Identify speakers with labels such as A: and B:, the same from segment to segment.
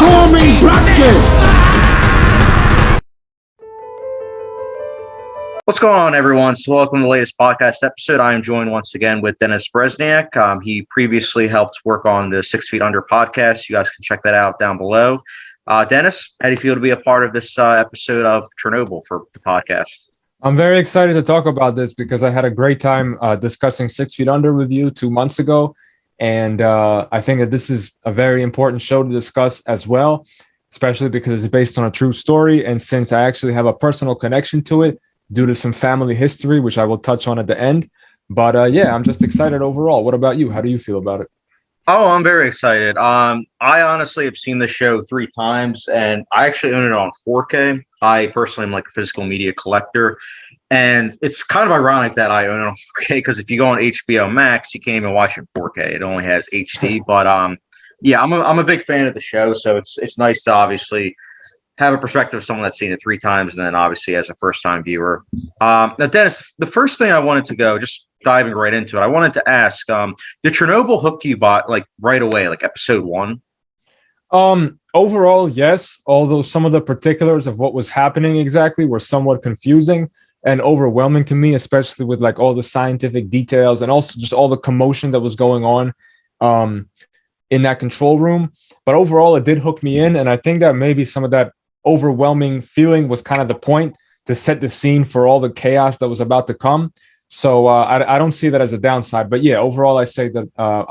A: Transforming Bracket!
B: What's going on, everyone? So welcome to the latest podcast episode. I am joined once again with Dennis Bereznyak. He previously helped work on the 6 Feet Under podcast. You guys can check that out down below. Dennis, how do you feel to be a part of this episode of Chernobyl for the podcast?
C: I'm very excited to talk about this because I had a great time discussing 6 Feet Under with you 2 months ago. And I think that this is a very important show to discuss as well, especially because it's based on a true story. And since I actually have a personal connection to it due to some family history, which I will touch on at the end. But yeah, I'm just excited overall. What about you? How do you feel about it?
B: Oh, I'm very excited. I honestly have seen the show 3 times, and I actually own it on 4K. I personally am like a physical media collector, and it's kind of ironic that I own it on 4K because if you go on HBO Max, you can't even watch it in 4K. It only has HD. But yeah, I'm a big fan of the show, so it's nice to obviously have a perspective of someone that's seen it 3 times, and then obviously as a first-time viewer. Now, Dennis, the first thing I wanted to go just diving right into it, I wanted to ask, did Chernobyl hook you by like right away, like episode 1?
C: Overall, yes, although some of the particulars of what was happening exactly were somewhat confusing and overwhelming to me, especially with like all the scientific details and also just all the commotion that was going on in that control room. But overall, it did hook me in, and I think that maybe some of that overwhelming feeling was kind of the point to set the scene for all the chaos that was about to come. So I don't see that as a downside, but yeah, overall, I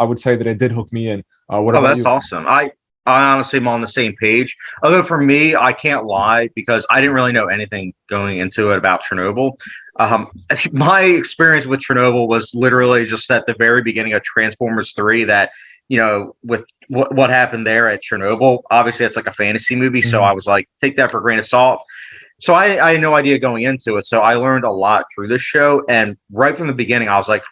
C: would say that it did hook me in. What about you?
B: That's awesome. I honestly am on the same page. Although for me, I can't lie because I didn't really know anything going into it about Chernobyl. My experience with Chernobyl was literally just at the very beginning of Transformers 3 that, you know, with what happened there at Chernobyl. Obviously, it's like a fantasy movie, so I was like, take that for a grain of salt. So I had no idea going into it. So I learned a lot through this show. And right from the beginning, I was like,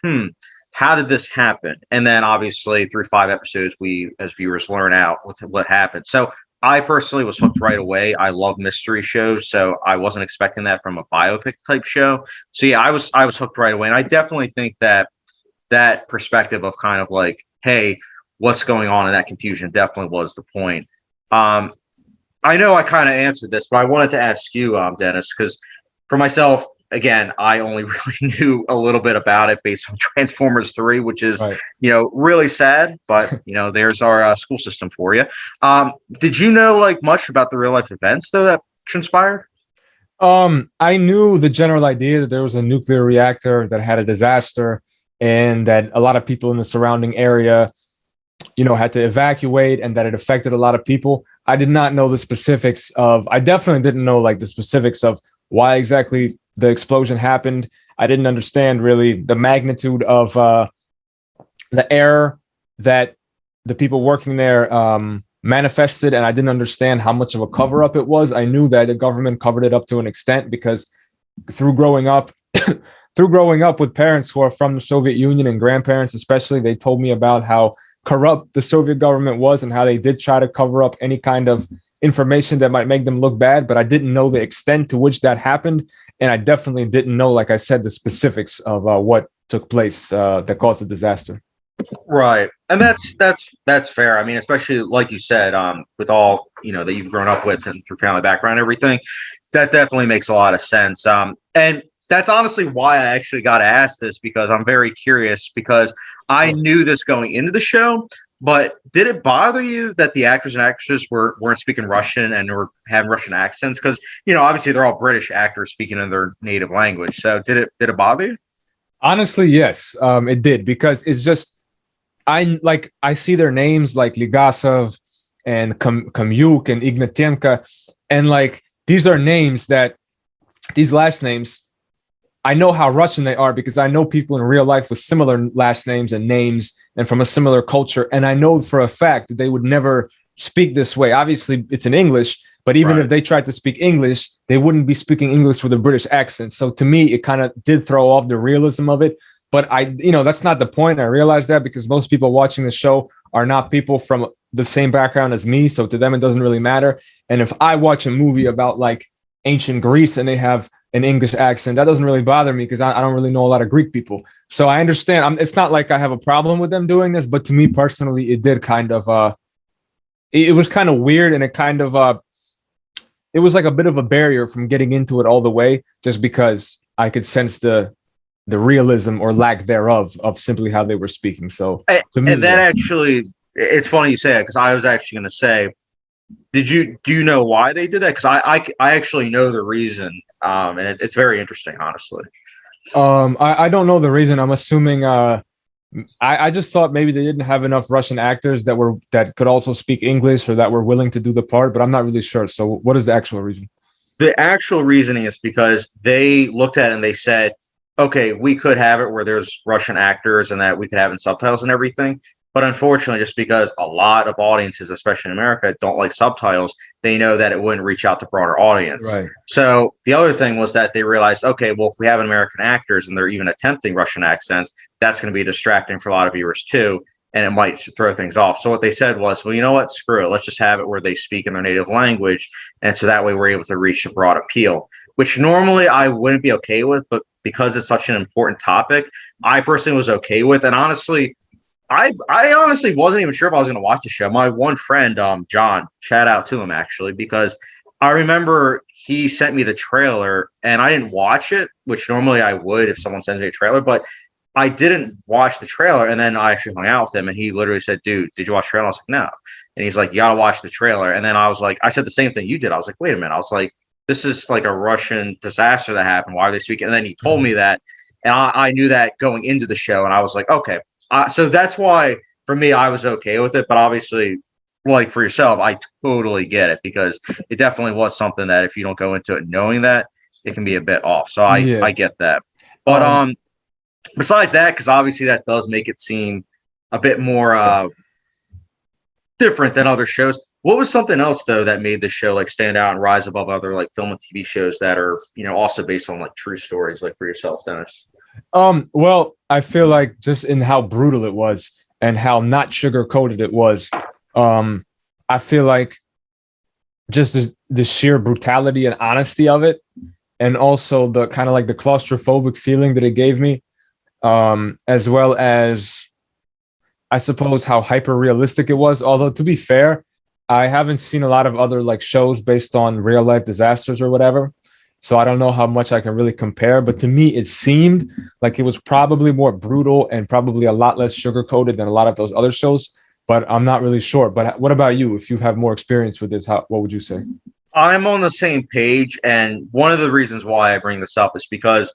B: how did this happen? And then obviously through 5 episodes, we as viewers learn out what happened. So I personally was hooked right away. I love mystery shows, so I wasn't expecting that from a biopic type show. So yeah, I was hooked right away. And I definitely think that perspective of kind of like, hey, what's going on in that confusion definitely was the point. I know I kind of answered this, but I wanted to ask you, Dennis, because for myself, again, I only really knew a little bit about it based on Transformers 3, which is,
C: Right.
B: Really sad, but, there's our school system for you. Did you know, like, much about the real life events, though, that transpired?
C: I knew the general idea that there was a nuclear reactor that had a disaster and that a lot of people in the surrounding area, had to evacuate and that it affected a lot of people. I did not know the specifics I definitely didn't know like the specifics of why exactly the explosion happened. I didn't understand really the magnitude of the error that the people working there manifested, and I didn't understand how much of a cover up it was. I knew that the government covered it up to an extent because through growing up with parents who are from the Soviet Union and grandparents especially, they told me about how corrupt the Soviet government was and how they did try to cover up any kind of information that might make them look bad, but I didn't know the extent to which that happened. And I definitely didn't know, like I said, the specifics of what took place that caused the disaster.
B: Right. And that's fair. I mean, especially like you said, with all, that you've grown up with and through family background and everything, that definitely makes a lot of sense. And that's honestly why I actually got asked this, because I'm very curious, because I knew this going into the show, but did it bother you that the actors and actresses weren't speaking Russian and were having Russian accents? Because, obviously they're all British actors speaking in their native language. So did it bother you?
C: Honestly, yes, it did, because it's just, I see their names like Ligasov and Kamyuk and Ignatenko, and like these are names that these last names, I know how Russian they are because I know people in real life with similar last names and from a similar culture. And I know for a fact that they would never speak this way. Obviously, it's in English, but even if they tried to speak English, they wouldn't be speaking English with a British accent. So to me, it kind of did throw off the realism of it. But that's not the point. I realize that because most people watching the show are not people from the same background as me. So to them, it doesn't really matter. And if I watch a movie about like ancient Greece and they have an English accent, that doesn't really bother me because I don't really know a lot of Greek people. So I understand. It's not like I have a problem with them doing this, but to me personally, it did kind of it was kind of weird, and it was like a bit of a barrier from getting into it all the way, just because I could sense the realism or lack thereof of simply how they were speaking. So to me,
B: and that actually, it's funny you say it, because I was actually going to say, do you know why they did that? Because I actually know the reason, and it's very interesting, honestly.
C: I don't know the reason. I'm assuming I just thought maybe they didn't have enough Russian actors that could also speak English or that were willing to do the part, but I'm not really sure. So what is the actual reason?
B: The actual reasoning is because they looked at it and they said, okay, we could have it where there's Russian actors and that we could have in subtitles and everything. But unfortunately, just because a lot of audiences, especially in America, don't like subtitles, they know that it wouldn't reach out to broader audience.
C: Right.
B: So the other thing was that they realized, okay, well, if we have American actors and they're even attempting Russian accents, that's going to be distracting for a lot of viewers too, and it might throw things off. So what they said was, well, you know what? Screw it. Let's just have it where they speak in their native language, and so that way we're able to reach a broad appeal, which normally I wouldn't be okay with, but because it's such an important topic, I personally was okay with. And honestly, I honestly wasn't even sure if I was going to watch the show. My one friend, John, shout out to him actually, because I remember he sent me the trailer and I didn't watch it, which normally I would if someone sends me a trailer, but I didn't watch the trailer. And then I actually hung out with him and he literally said, dude, did you watch the trailer? I was like, no. And he's like, you got to watch the trailer. And then I was like, I said the same thing you did. I was like, wait a minute. I was like, this is like a Russian disaster that happened. Why are they speaking? And then he told me that. And I knew that going into the show. And I was like, okay. So that's why, for me, I was okay with it. But obviously, like for yourself, I totally get it, because it definitely was something that if you don't go into it knowing that, it can be a bit off. So I get that. But besides that, because obviously that does make it seem a bit more different than other shows. What was something else though that made the show like stand out and rise above other like film and TV shows that are, you know, also based on like true stories, like for yourself, Dennis?
C: Well, I feel like just in how brutal it was and how not sugar coated it was. I feel like just the sheer brutality and honesty of it, and also the kind of like the claustrophobic feeling that it gave me, as well as I suppose how hyper realistic it was. Although to be fair, I haven't seen a lot of other like shows based on real life disasters or whatever. So I don't know how much I can really compare, but to me, it seemed like it was probably more brutal and probably a lot less sugar coated than a lot of those other shows, but I'm not really sure. But what about you? If you have more experience with this, what would you say?
B: I'm on the same page. And one of the reasons why I bring this up is because,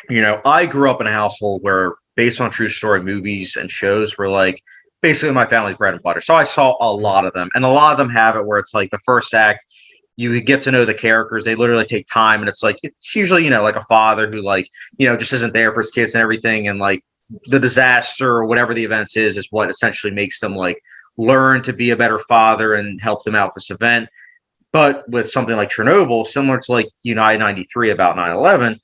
B: you know, I grew up in a household where based on true story movies and shows were like basically my family's bread and butter. So I saw a lot of them, and a lot of them have it where it's like the first act, you get to know the characters. They literally take time, and it's like it's usually, you know, like a father who like, you know, just isn't there for his kids and everything, and like the disaster or whatever the events is what essentially makes them like learn to be a better father and help them out with this event. But with something like Chernobyl, similar to like United 93 about 9/11,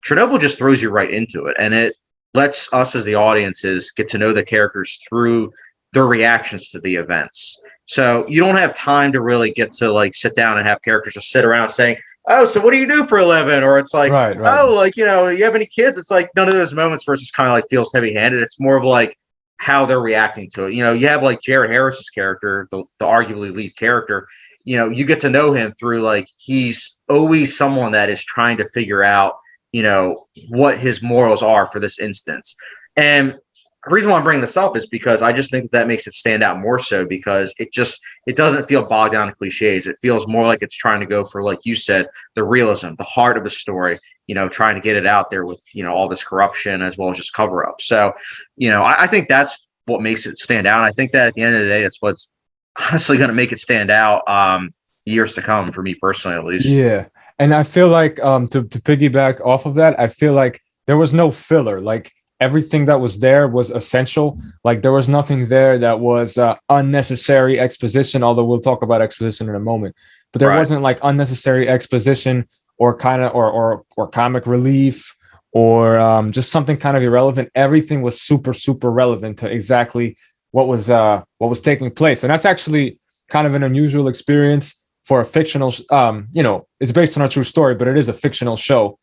B: Chernobyl just throws you right into it, and it lets us as the audiences get to know the characters through their reactions to the events. So you don't have time to really get to like sit down and have characters just sit around saying, oh, so what do you do for a living? Or it's like, right. Oh, like, you know, you have any kids? It's like none of those moments where it's just kind of like feels heavy handed. It's more of like how they're reacting to it. You know, you have like Jared Harris's character, the arguably lead character, you know, you get to know him through like, he's always someone that is trying to figure out, you know, what his morals are for this instance. And the reason why I'm bringing this up is because I just think that makes it stand out more so, because it doesn't feel bogged down in cliches. It feels more like it's trying to go for, like you said, the realism, the heart of the story, you know, trying to get it out there with, you know, all this corruption as well as just cover up. So, you know, I think that's what makes it stand out. And I think that at the end of the day, that's what's honestly going to make it stand out years to come, for me personally, at least.
C: Yeah. And I feel like to piggyback off of that, I feel like there was no filler. Like everything that was there was essential. Like there was nothing there that was unnecessary exposition, although we'll talk about exposition in a moment. But there wasn't like unnecessary exposition or kind of or comic relief or just something kind of irrelevant. Everything was super, super relevant to exactly what was taking place. And that's actually kind of an unusual experience for a fictional, you know, it's based on a true story, but it is a fictional show,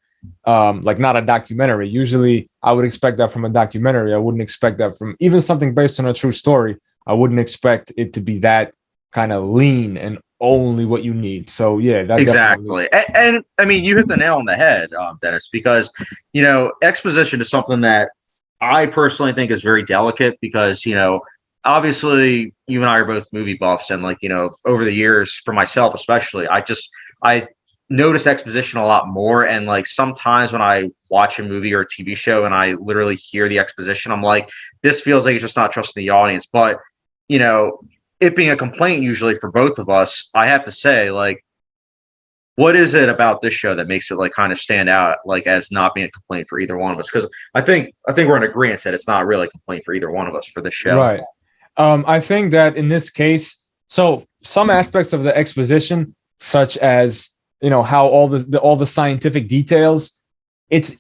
C: like not a documentary. Usually I would expect that from a documentary. I wouldn't expect that from even something based on a true story. I wouldn't expect it to be that kind of lean and only what you need. So yeah, that
B: Exactly. And I mean, you hit the nail on the head, Dennis, because, exposition is something that I personally think is very delicate because, obviously you and I are both movie buffs. And like, over the years, for myself especially, I notice exposition a lot more. And like sometimes when I watch a movie or a TV show and I literally hear the exposition, I'm like, this feels like it's just not trusting the audience. But, it being a complaint usually for both of us, I have to say, like, what is it about this show that makes it like kind of stand out, like as not being a complaint for either one of us? Because I think we're in agreement that it's not really a complaint for either one of us for this show.
C: right. I think that in this case, so some aspects of the exposition, such as how all the scientific details,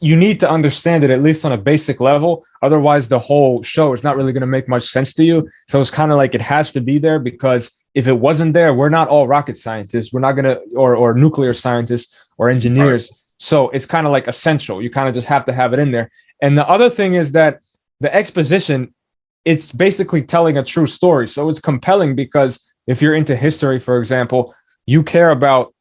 C: you need to understand it at least on a basic level. Otherwise, the whole show is not really going to make much sense to you. So it's kind of like it has to be there, because if it wasn't there, we're not all rocket scientists. We're not going to, or nuclear scientists or engineers. Right. So it's kind of like essential. You kind of just have to have it in there. And the other thing is that the exposition, it's basically telling a true story. So it's compelling because if you're into history, for example, you care about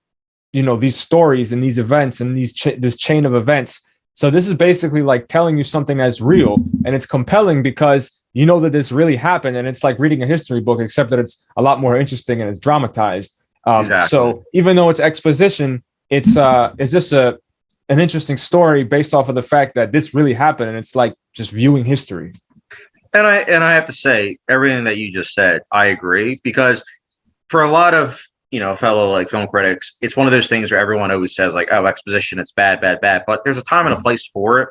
C: these stories and these events and this chain of events. So this is basically like telling you something that's real, and it's compelling because you know that this really happened, and it's like reading a history book, except that it's a lot more interesting and it's dramatized. Exactly. So even though it's exposition, it's just an interesting story based off of the fact that this really happened, and it's like just viewing history.
B: And I have to say, everything that you just said, I agree, because for a lot of fellow like film critics, it's one of those things where everyone always says like, oh, exposition, it's bad, bad, bad. But there's a time and a place for it.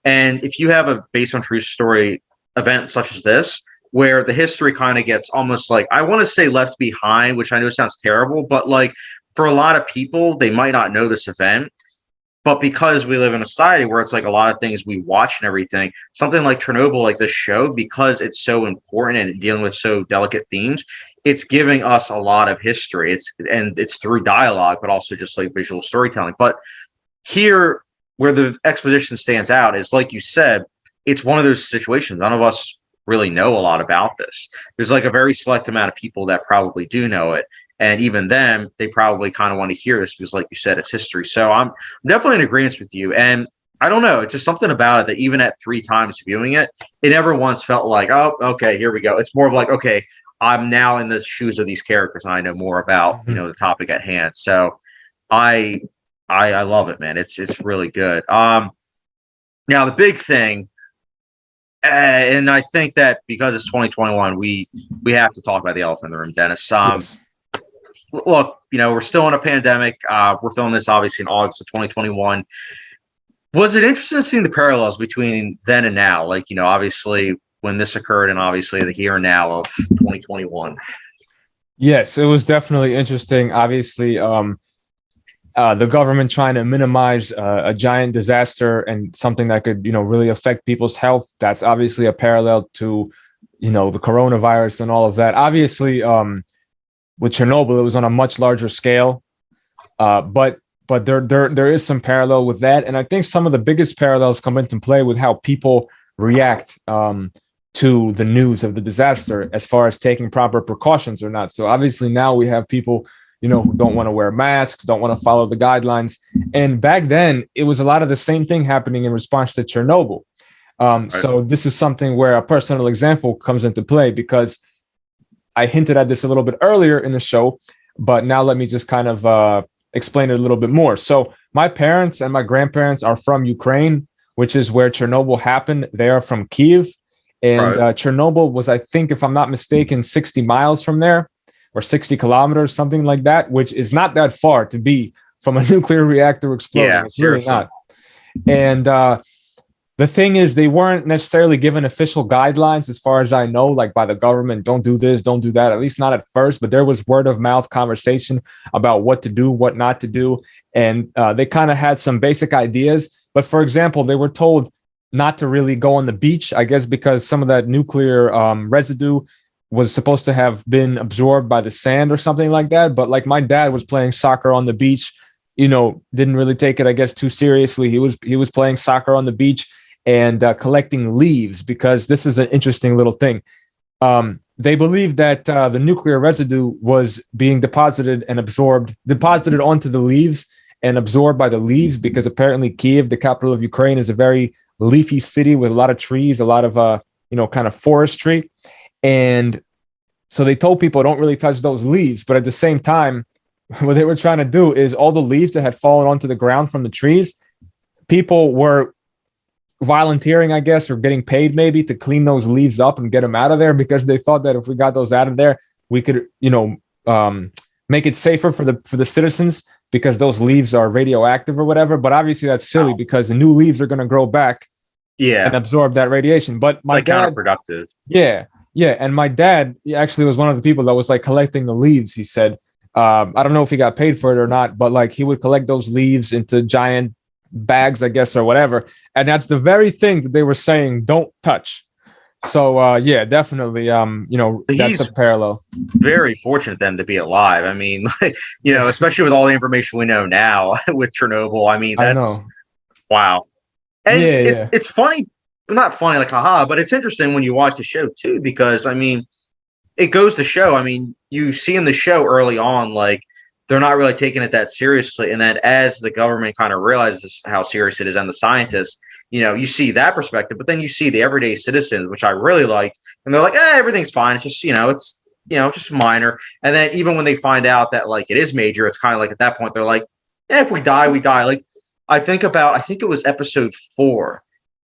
B: And if you have a based on true story event such as this, where the history kind of gets almost like, I want to say left behind, which I know sounds terrible, but like for a lot of people, they might not know this event. But because we live in a society where it's like a lot of things we watch and everything, something like Chernobyl, like this show, because it's so important and dealing with so delicate themes, it's giving us a lot of history. It's through dialogue, but also just like visual storytelling. But here, where the exposition stands out is, like you said, it's one of those situations. None of us really know a lot about this. There's like a very select amount of people that probably do know it. And even them, they probably kind of want to hear this because, like you said, it's history. So I'm definitely in agreement with you. And I don't know, it's just something about it that even at 3 times viewing it, it never once felt like, oh, okay, here we go. It's more of like, okay, I'm now in the shoes of these characters and I know more about, the topic at hand. So I love it, man. It's really good. Now the big thing, and I think that because it's 2021, we have to talk about the elephant in the room, Dennis.
C: Yes.
B: Look, we're still in a pandemic. We're filming this obviously in August of 2021. Was it interesting to see the parallels between then and now? Like, obviously when this occurred and obviously the here and now of 2021.
C: Yes, it was definitely interesting. Obviously, the government trying to minimize a giant disaster and something that could, really affect people's health. That's obviously a parallel to, the coronavirus and all of that. Obviously, with Chernobyl, it was on a much larger scale, but there is some parallel with that, and I think some of the biggest parallels come into play with how people react to the news of the disaster, as far as taking proper precautions or not. So obviously now we have people, who don't want to wear masks, don't want to follow the guidelines, and back then it was a lot of the same thing happening in response to Chernobyl. Right. So this is something where a personal example comes into play, because I hinted at this a little bit earlier in the show, but now let me just kind of explain it a little bit more. So my parents and my grandparents are from Ukraine, which is where Chernobyl happened. They are from Kyiv, and right. Chernobyl was, I think, if I'm not mistaken, 60 miles from there, or 60 kilometers, something like that, which is not that far to be from a nuclear reactor exploding. Yeah, it's really not. And the thing is, they weren't necessarily given official guidelines, as far as I know, like by the government. Don't do this, don't do that, at least not at first. But there was word of mouth conversation about what to do, what not to do. And they kind of had some basic ideas. But for example, they were told not to really go on the beach, I guess, because some of that nuclear residue was supposed to have been absorbed by the sand or something like that. But like my dad was playing soccer on the beach, didn't really take it, I guess, too seriously. He was playing soccer on the beach and collecting leaves, because this is an interesting little thing. They believe that the nuclear residue was being deposited onto the leaves and absorbed by the leaves, because apparently Kiev, the capital of Ukraine, is a very leafy city with a lot of trees, a lot of kind of forestry. And so they told people don't really touch those leaves. But at the same time, what they were trying to do is all the leaves that had fallen onto the ground from the trees, people were volunteering, I guess, or getting paid maybe to clean those leaves up and get them out of there, because they thought that if we got those out of there, we could, make it safer for the citizens, because those leaves are radioactive or whatever. But obviously that's silly, because the new leaves are going to grow back and absorb that radiation. But my dad,
B: counterproductive.
C: Yeah. And my dad actually was one of the people that was like collecting the leaves. He said, I don't know if he got paid for it or not, but like he would collect those leaves into giant bags, I guess, or whatever. And that's the very thing that they were saying, don't touch. So definitely, that's a parallel.
B: Very fortunate then to be alive. I mean, especially with all the information we know now with Chernobyl. I mean, that's wow. And it's funny, not funny like haha, but it's interesting when you watch the show too, because I mean, it goes to show. I mean, you see in the show early on, like, they're not really taking it that seriously. And then as the government kind of realizes how serious it is, and the scientists, you see that perspective, but then you see the everyday citizens, which I really liked. And they're like, everything's fine. It's just, it's, just minor. And then even when they find out that like it is major, it's kind of like at that point, they're like, if we die, we die. Like I think it was episode 4,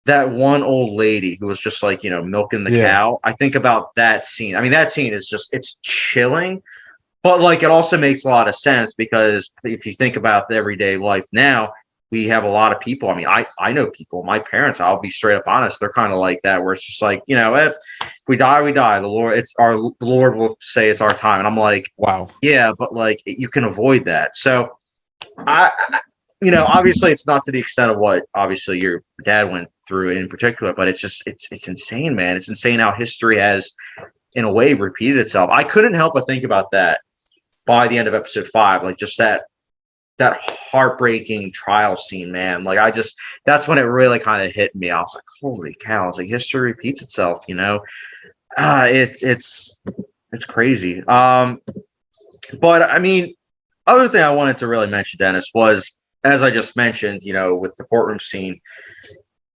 B: that one old lady who was just like, milking the cow. I think about that scene. I mean, that scene is just, it's chilling. But like, it also makes a lot of sense, because if you think about the everyday life now, we have a lot of people. I mean, I know people, my parents, I'll be straight up honest, they're kind of like that, where it's just like, if we die, we die. The Lord will say it's our time. And I'm like,
C: wow.
B: Yeah, but like you can avoid that. So obviously it's not to the extent of what obviously your dad went through in particular, but it's just, it's insane, man. It's insane how history has in a way repeated itself. I couldn't help but think about that by the end of episode 5, like just that heartbreaking trial scene, man. Like that's when it really kind of hit me. I was like, holy cow. It's like history repeats itself, it's crazy. But I mean, other thing I wanted to really mention, Dennis, was, as I just mentioned, with the courtroom scene,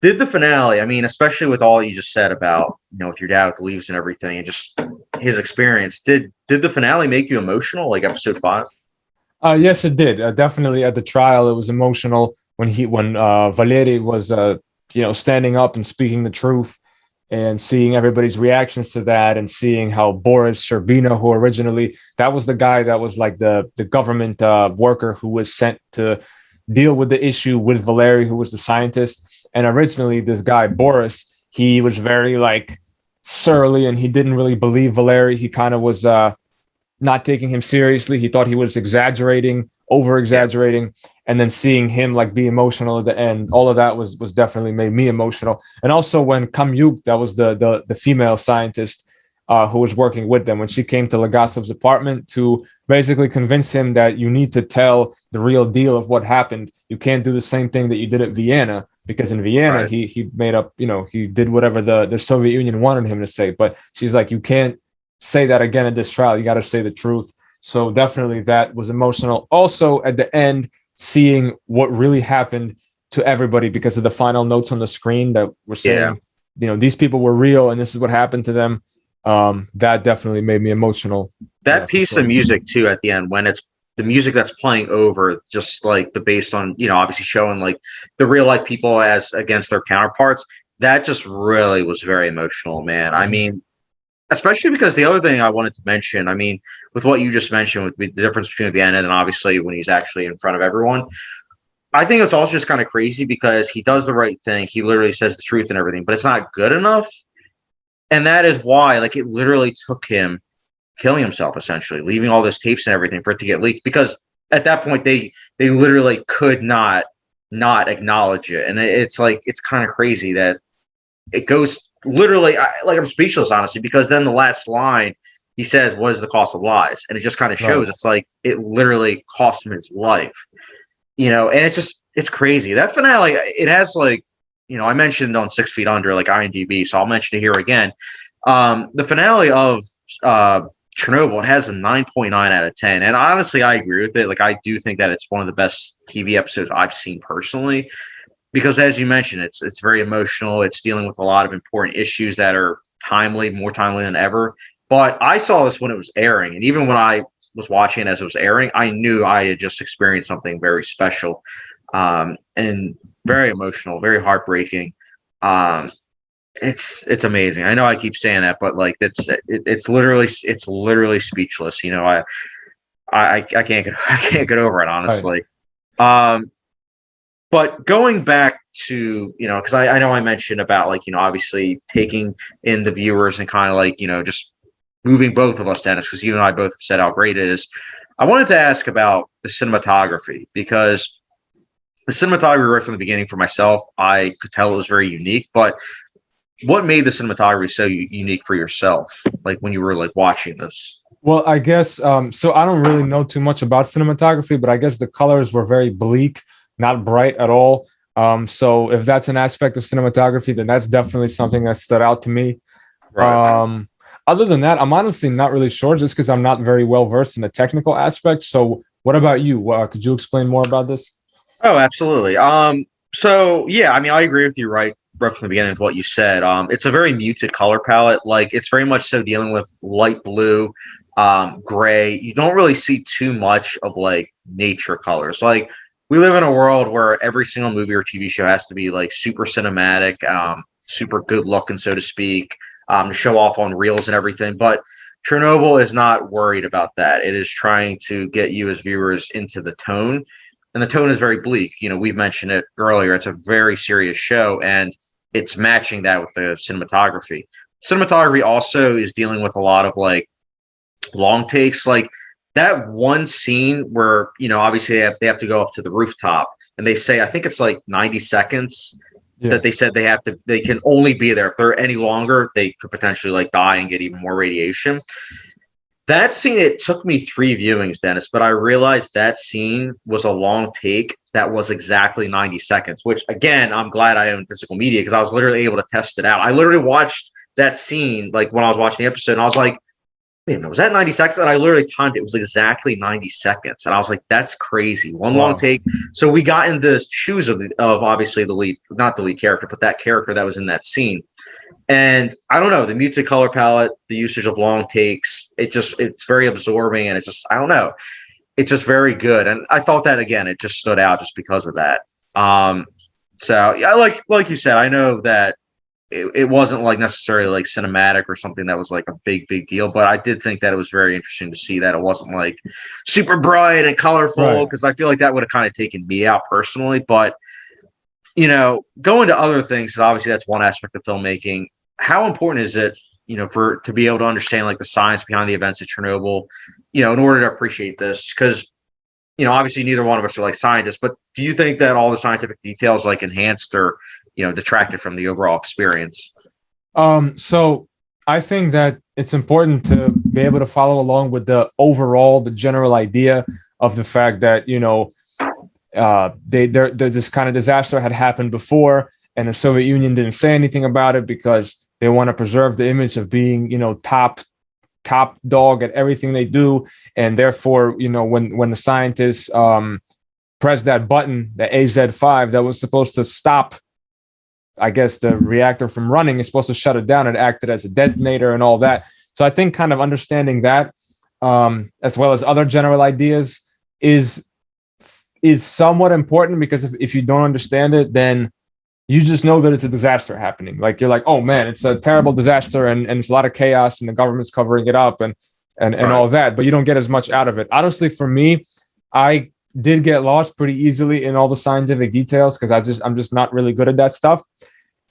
B: did the finale, I mean, especially with all you just said about, with your dad with the leaves and everything, and just his experience, did the finale make you emotional, like episode 5?
C: Yes, it did. Definitely at the trial, it was emotional when Valery was, standing up and speaking the truth, and seeing everybody's reactions to that, and seeing how Boris Sherbina, who originally, that was the guy that was like the government worker who was sent to deal with the issue with Valery, who was the scientist. And originally this guy, Boris, he was very like surly, and he didn't really believe Valery. He kind of was not taking him seriously. He thought he was over exaggerating. And then seeing him like be emotional at the end, all of that was definitely made me emotional. And also when Kamyuk, that was the female scientist who was working with them, when she came to Legasov's apartment to basically convince him that you need to tell the real deal of what happened. You can't do the same thing that you did at Vienna, because in Vienna, he made up, he did whatever the Soviet Union wanted him to say. But she's like, you can't say that again at this trial. You got to say the truth. So definitely that was emotional. Also at the end, seeing what really happened to everybody, because of the final notes on the screen that were saying, these people were real and this is what happened to them. That definitely made me emotional.
B: That piece of music too at the end, when it's the music that's playing over just like the based on, obviously showing like the real life people as against their counterparts, that just really was very emotional, man. I mean, especially because the other thing I wanted to mention, I mean, with what you just mentioned, with the difference between Vienna and obviously when he's actually in front of everyone, I think it's also just kind of crazy, because he does the right thing. He literally says the truth and everything, but it's not good enough. And that is why, like, it literally took him killing himself, essentially, leaving all those tapes and everything for it to get leaked, because at that point they literally could not acknowledge it. And it's like, it's kind of crazy that it goes literally, I'm speechless, honestly, because then the last line he says, what is the cost of lies? And it just kind of shows, It's like it literally cost him his life, and it's crazy. That finale, it has like, I mentioned on 6 Feet Under, like IMDb, so I'll mention it here again. The finale of Chernobyl, it has a 9.9 out of 10. And honestly, I agree with it. Like, I do think that it's one of the best TV episodes I've seen personally, because as you mentioned, it's very emotional. It's dealing with a lot of important issues that are timely, more timely than ever. But I saw this when it was airing. And even when I was watching it as it was airing, I knew I had just experienced something very special, and very emotional, very heartbreaking. Um, it's amazing. I know I keep saying that, but like it's literally speechless. You know, I can't get I can't get over it, honestly. Um, but going back to, because I know I mentioned about, like, obviously taking in the viewers and kind of like, just moving both of us, Dennis, because you and I both said how great it is. I wanted to ask about the cinematography, because the cinematography right from the beginning for myself, I could tell it was very unique. But what made the cinematography so unique for yourself, like when you were like watching this?
C: Well, I guess so. I don't really know too much about cinematography, but I guess the colors were very bleak, not bright at all. So if that's an aspect of cinematography, then that's definitely something that stood out to me.
B: Right.
C: Other than that, I'm honestly not really sure, just because I'm not very well versed in the technical aspects. So what about you? Could you explain more about this?
B: Oh, absolutely. So yeah, I mean, I agree with you right from the beginning with what you said. It's a very muted color palette. Like, it's very much so dealing with light blue, gray. You don't really see too much of like nature colors. Like, we live in a world where every single movie or TV show has to be like super cinematic, super good looking, so to speak, to show off on reels and everything. But Chernobyl is not worried about that. It is trying to get you as viewers into the tone, and the tone is very bleak. We've mentioned it earlier. It's a very serious show, and it's matching that with the cinematography. Cinematography also is dealing with a lot of like long takes, like that one scene where, obviously they have to go up to the rooftop, and they say, I think it's like 90 seconds
C: Yeah.
B: that they said they can only be there. If they're any longer, they could potentially like die and get even more radiation. That scene, it took me 3 viewings, Dennis, but I realized that scene was a long take that was exactly 90 seconds, which, again, I'm glad I own physical media, because I was literally able to test it out. I literally watched that scene like when I was watching the episode, and I was like, wait a minute, was that 90 seconds? And I literally timed it. It was exactly 90 seconds. And I was like, that's crazy. One long
C: Wow.
B: take. So we got in the shoes of obviously the lead, not the lead character, but that character that was in that scene. And I don't know, the muted color palette, the usage of long takes, it's very absorbing, and I don't know, it's just very good. And I thought that, again, it just stood out just because of that. So yeah, like you said, I know that it wasn't like necessarily like cinematic or something that was like a big deal, but I did think that it was very interesting to see that it wasn't like super bright and colorful,
C: Right.
B: because I feel like that would have kind of taken me out personally. But going to other things, obviously that's one aspect of filmmaking. How important is it, for to be able to understand like the science behind the events of Chernobyl, in order to appreciate this? Because, obviously neither one of us are like scientists, but do you think that all the scientific details like enhanced or, detracted from the overall experience?
C: So I think that it's important to be able to follow along with the general idea of the fact that, this kind of disaster had happened before, and the Soviet Union didn't say anything about it because they want to preserve the image of being, top dog at everything they do. And therefore, when the scientists pressed that button, the AZ5, that was supposed to stop, I guess, the reactor from running, is supposed to shut it down. It acted as a detonator and all that. So I think kind of understanding that, as well as other general ideas, is somewhat important, because if you don't understand it, then you just know that it's a disaster happening. Like, you're like, oh man, it's a terrible disaster, and it's a lot of chaos, and the government's covering it up, and
B: Right.
C: all that, but you don't get as much out of it. Honestly, for me, I did get lost pretty easily in all the scientific details, because I'm just not really good at that stuff.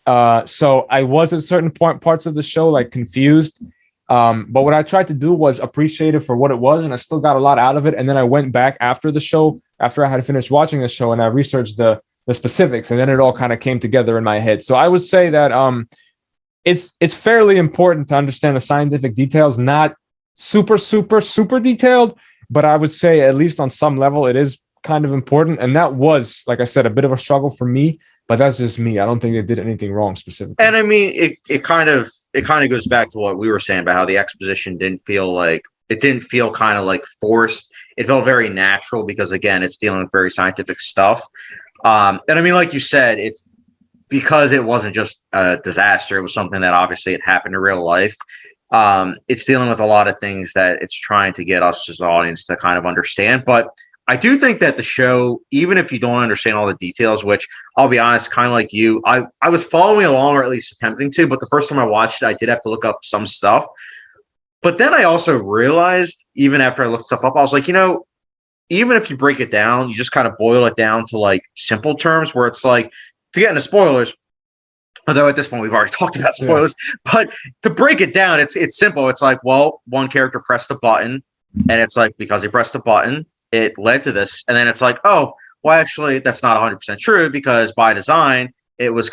C: So I was at certain parts of the show like confused. But what I tried to do was appreciate it for what it was, and I still got a lot out of it. And then I went back after the show, after I had finished watching the show, and I researched the specifics, and then it all kind of came together in my head. So I would say that it's fairly important to understand the scientific details, not super detailed, but I would say at least on some level it is kind of important. And that was, like I said, a bit of a struggle for me, but that's just me. I don't think they did anything wrong specifically.
B: And I mean, it kind of goes back to what we were saying about how the exposition didn't feel kind of like forced. It felt very natural because, again, it's dealing with very scientific stuff. And I mean, like you said, it's because it wasn't just a disaster. It was something that obviously had happened in real life. It's dealing with a lot of things that it's trying to get us as an audience to kind of understand. But I do think that the show, even if you don't understand all the details, which I'll be honest, kind of like you, I was following along, or at least attempting to, but the first time I watched it, I did have to look up some stuff. But then I also realized, even after I looked stuff up, I was like, even if you break it down, you just kind of boil it down to like simple terms where it's like, to get into spoilers, although at this point we've already talked about spoilers, but to break it down, it's simple. It's like, well, one character pressed a button, and it's like, because he pressed a button, it led to this. And then it's like, oh, well, actually, that's not 100% true, because by design, it was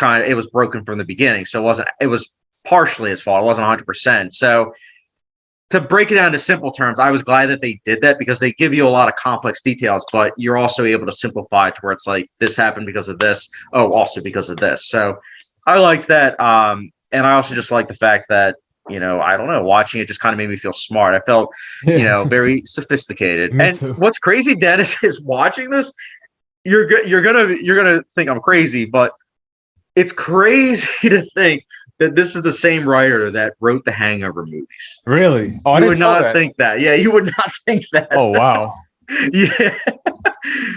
B: broken from the beginning. So it was partially his fault. It wasn't 100%. So to break it down to simple terms, I was glad that they did that, because they give you a lot of complex details, but you're also able to simplify it to where it's like, this happened because of this. Oh, also because of this. So I liked that. And I also just like the fact that, I don't know, watching it just kind of made me feel smart. I felt, very sophisticated.
C: Me
B: and
C: too.
B: What's crazy, Dennis, is watching this, you're gonna think I'm crazy, but it's crazy to think that this is the same writer that wrote the Hangover movies.
C: Really? Oh, I
B: You
C: didn't
B: would
C: know
B: not
C: that.
B: think that. Yeah, you would not think that.
C: Oh, wow.
B: Yeah.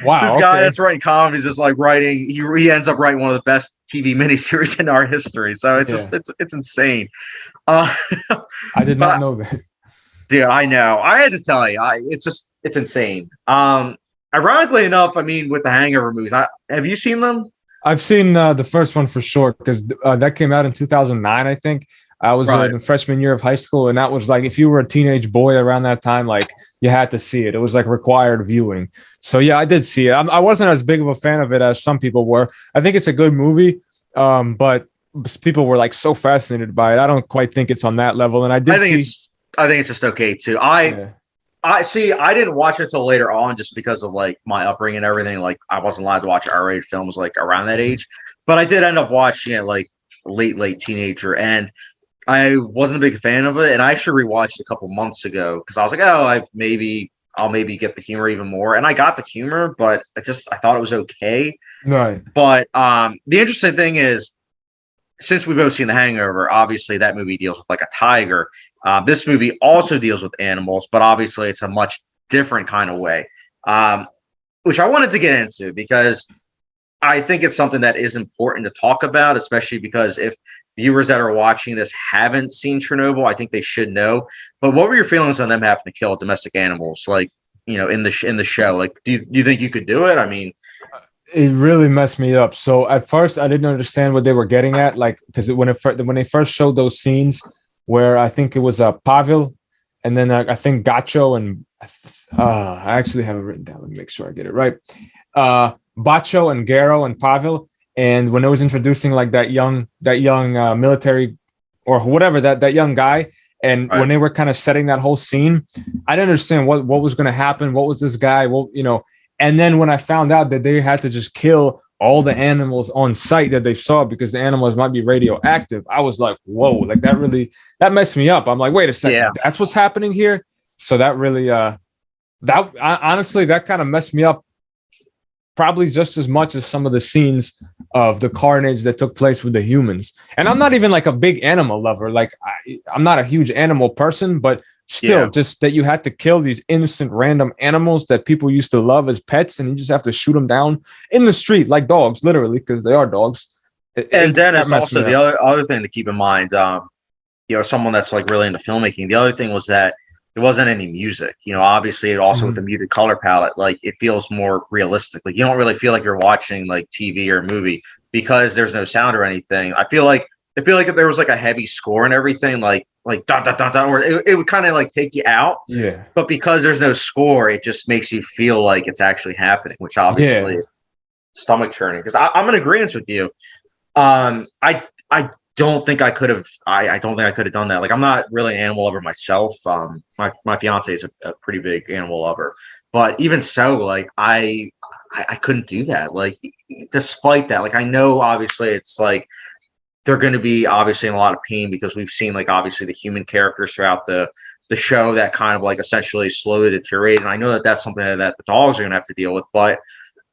C: Wow.
B: This guy
C: okay.
B: that's writing comedies is like writing. He ends up writing one of the best TV miniseries in our history. So it's insane.
C: I did not
B: But
C: know that.
B: dude, I know. I had to tell you. It's insane. Ironically enough, I mean, with the Hangover movies, have you seen them?
C: I've seen the first one for sure, because that came out in 2009, I think. I was in the freshman year of high school, and that was like, if you were a teenage boy around that time, like, you had to see it. It was like required viewing. So yeah, I did see it. I wasn't as big of a fan of it as some people were. I think it's a good movie, but people were like so fascinated by it. I don't quite think it's on that level. And I think
B: it's just okay too. I see. I didn't watch it till later on, just because of like my upbringing and everything. Like, I wasn't allowed to watch R-rated films like around that age, but I did end up watching it like late teenager, and I wasn't a big fan of it. And I actually rewatched a couple months ago, because I was like, oh, I'll maybe get the humor even more, and I got the humor, but I thought it was okay.
C: Right.
B: But the interesting thing is, since we've both seen The Hangover, obviously that movie deals with like a tiger. This movie also deals with animals, but obviously it's a much different kind of way, which I wanted to get into, because I think it's something that is important to talk about, especially because if viewers that are watching this haven't seen Chernobyl, I think they should know. But what were your feelings on them having to kill domestic animals, like, in the show? Like, do you think you could do it? I mean,
C: it really messed me up. So at first, I didn't understand what they were getting at, like, because when they first showed those scenes where I think it was Pavel, and then I think Gacho, and I actually have it written down. Let me make sure I get it right. Bacho and Garo and Pavel, and when it was introducing like that young military or whatever, that young guy, and when they were kind of setting that whole scene, I didn't understand what was going to happen. What was this guy? Well, and then when I found out that they had to just kill all the animals on site that they saw because the animals might be radioactive, I was like, whoa, like that messed me up. I'm like, wait a second, that's what's happening here. So that really, honestly, that kind of messed me up, probably just as much as some of the scenes of the carnage that took place with the humans. And I'm not even like a big animal lover. Like, I'm not a huge animal person, but still, just that you had to kill these innocent random animals that people used to love as pets, and you just have to shoot them down in the street like dogs, literally, because they are dogs.
B: And Dennis, also the other thing to keep in mind, someone that's like really into filmmaking, the other thing was that there wasn't any music. Obviously, also with the muted color palette, like, it feels more realistic. Like, you don't really feel like you're watching like TV or a movie because there's no sound or anything. I feel like if there was like a heavy score and everything, like dun dun dun dun, or it would kind of like take you out. Yeah. But because there's no score, it just makes you feel like it's actually happening, which obviously is stomach churning. Because I'm in agreement with you. I don't think I could have. I don't think I could have done that. Like, I'm not really an animal lover myself. My fiance is a pretty big animal lover, but even so, like, I I couldn't do that. Like, despite that, like, I know obviously it's like they're going to be obviously in a lot of pain because we've seen like obviously the human characters throughout the show that kind of like essentially slowly deteriorate. And I know that that's something that the dogs are going to have to deal with, but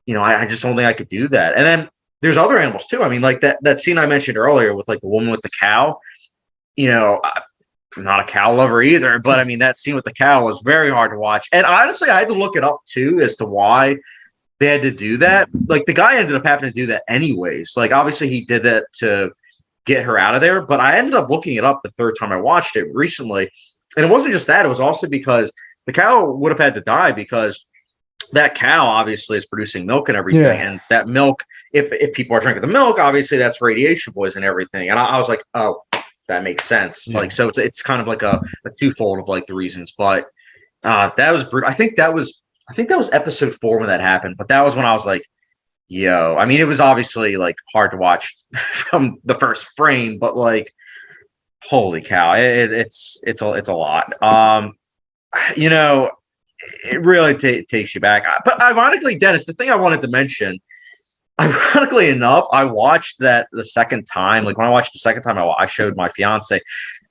B: I just don't think I could do that. And then there's other animals too. I mean, like that scene I mentioned earlier with like the woman with the cow. I'm not a cow lover either, but I mean that scene with the cow was very hard to watch. And honestly, I had to look it up too as to why they had to do that. Like the guy ended up having to do that anyways. Like obviously he did that to get her out of there, but I ended up looking it up the third time I watched it recently. And it wasn't just that, it was also because the cow would have had to die because that cow obviously is producing milk and everything.
C: Yeah.
B: And that milk, if people are drinking the milk, obviously that's radiation poison and everything. And I was like, oh, that makes sense.
C: Yeah.
B: Like, so it's kind of like a twofold of like the reasons, but that was brutal. I think that was episode 4 when that happened, but that was when I was like, yo, I mean, it was obviously like hard to watch from the first frame, but like, holy cow, it's a lot. It really takes you back. But ironically, Dennis, the thing I wanted to mention, ironically enough, I watched that the second time. Like when I watched the second time, I showed my fiance.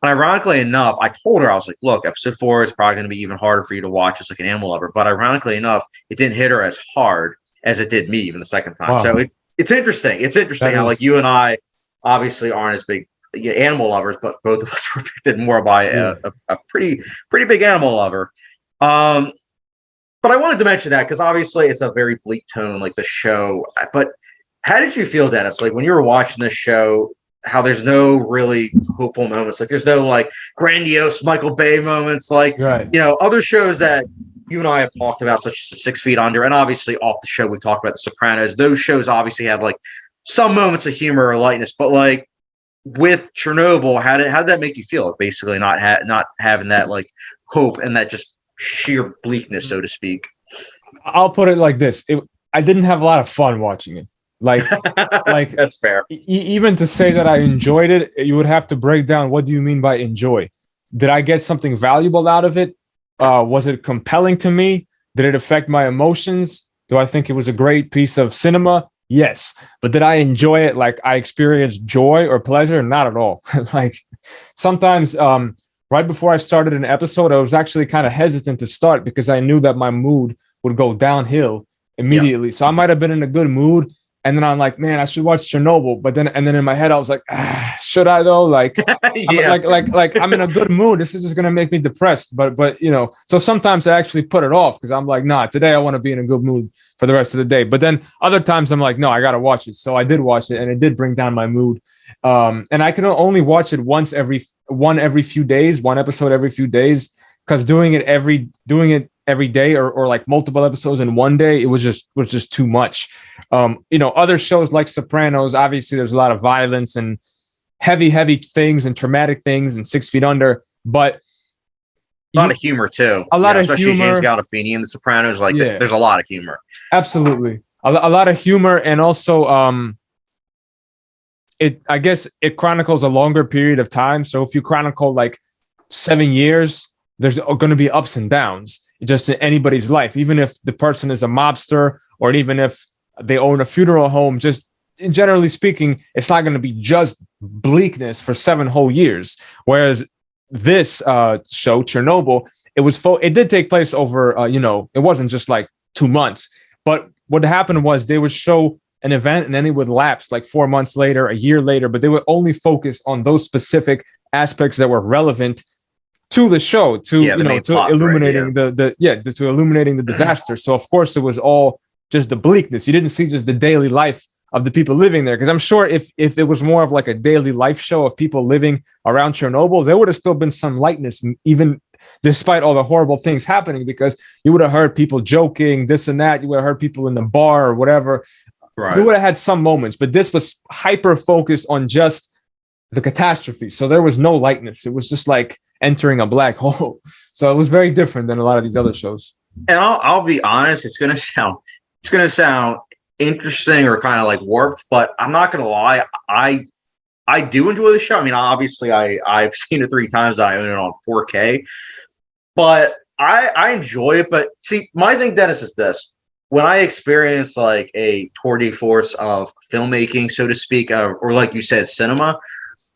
B: And ironically enough, I told her, I was like, look, episode 4 is probably going to be even harder for you to watch as like an animal lover. But ironically enough, it didn't hit her as hard as it did me even the second time. Wow. So it's interesting. It's interesting how like you and I obviously aren't as big animal lovers, but both of us were affected more by a pretty big animal lover. But I wanted to mention that because obviously it's a very bleak tone, like the show. But how did you feel, Dennis? Like when you were watching this show, how there's no really hopeful moments, like there's no like grandiose Michael Bay moments, like other shows that you and I have talked about, such as 6 Feet Under, and obviously off the show we talked about The Sopranos. Those shows obviously have like some moments of humor or lightness, but like with Chernobyl, how did that make you feel? Basically, not having that like hope and that just sheer bleakness, so to speak.
C: I'll put it like this: I didn't have a lot of fun watching it. Like
B: that's fair.
C: Even to say that I enjoyed it, you would have to break down what do you mean by enjoy. Did I get something valuable out of it? Was it compelling to me? Did it affect my emotions? Do I think it was a great piece of cinema? Yes. But did I enjoy it? Like I experienced joy or pleasure? Not at all. Like sometimes right before I started an episode, I was actually kind of hesitant to start because I knew that my mood would go downhill immediately. So I might have been in a good mood. And then I'm like, man, I should watch Chernobyl. But then in my head, I was like, should I though? Like, like I'm in a good mood. This is just gonna make me depressed. But so sometimes I actually put it off because I'm like, nah, today I want to be in a good mood for the rest of the day. But then other times I'm like, no, I gotta watch it. So I did watch it, and it did bring down my mood. And I can only watch it every few days, one episode every few days, because doing it every day or like multiple episodes in one day, it was just too much. Other shows like Sopranos, obviously there's a lot of violence and heavy things and traumatic things, and 6 Feet Under, but
B: a lot of humor too. Especially James Gandolfini in The Sopranos. Like there's a lot of humor.
C: Absolutely, a lot of humor, and also I guess it chronicles a longer period of time. So if you chronicle like 7 years, there's going to be ups and downs just in anybody's life, even if the person is a mobster or even if they own a funeral home. Just generally speaking, it's not going to be just bleakness for 7 whole years. Whereas this show, Chernobyl, it did take place over, it wasn't just like 2 months. But what happened was they would show an event and then it would lapse like 4 months later, a year later, but they would only focus on those specific aspects that were relevant to the show, to illuminating to illuminating the disaster. So of course it was all just the bleakness. You didn't see just the daily life of the people living there, because I'm sure if it was more of like a daily life show of people living around Chernobyl, there would have still been some lightness, even despite all the horrible things happening, because you would have heard people joking, this and that. You would have heard people in the bar or whatever. Right. You would have had some moments, but this was hyper focused on just the catastrophe. So there was no lightness. It was just like entering a black hole. So it was very different than a lot of these other shows.
B: And I'll be honest, it's gonna sound interesting or kind of like warped, but I'm not gonna lie, I do enjoy the show. I mean, obviously I've seen it 3 times. I own it on 4K, but I enjoy it. But see, my thing, Dennis, is this: when I experience like a tour de force of filmmaking, so to speak, or like you said, cinema,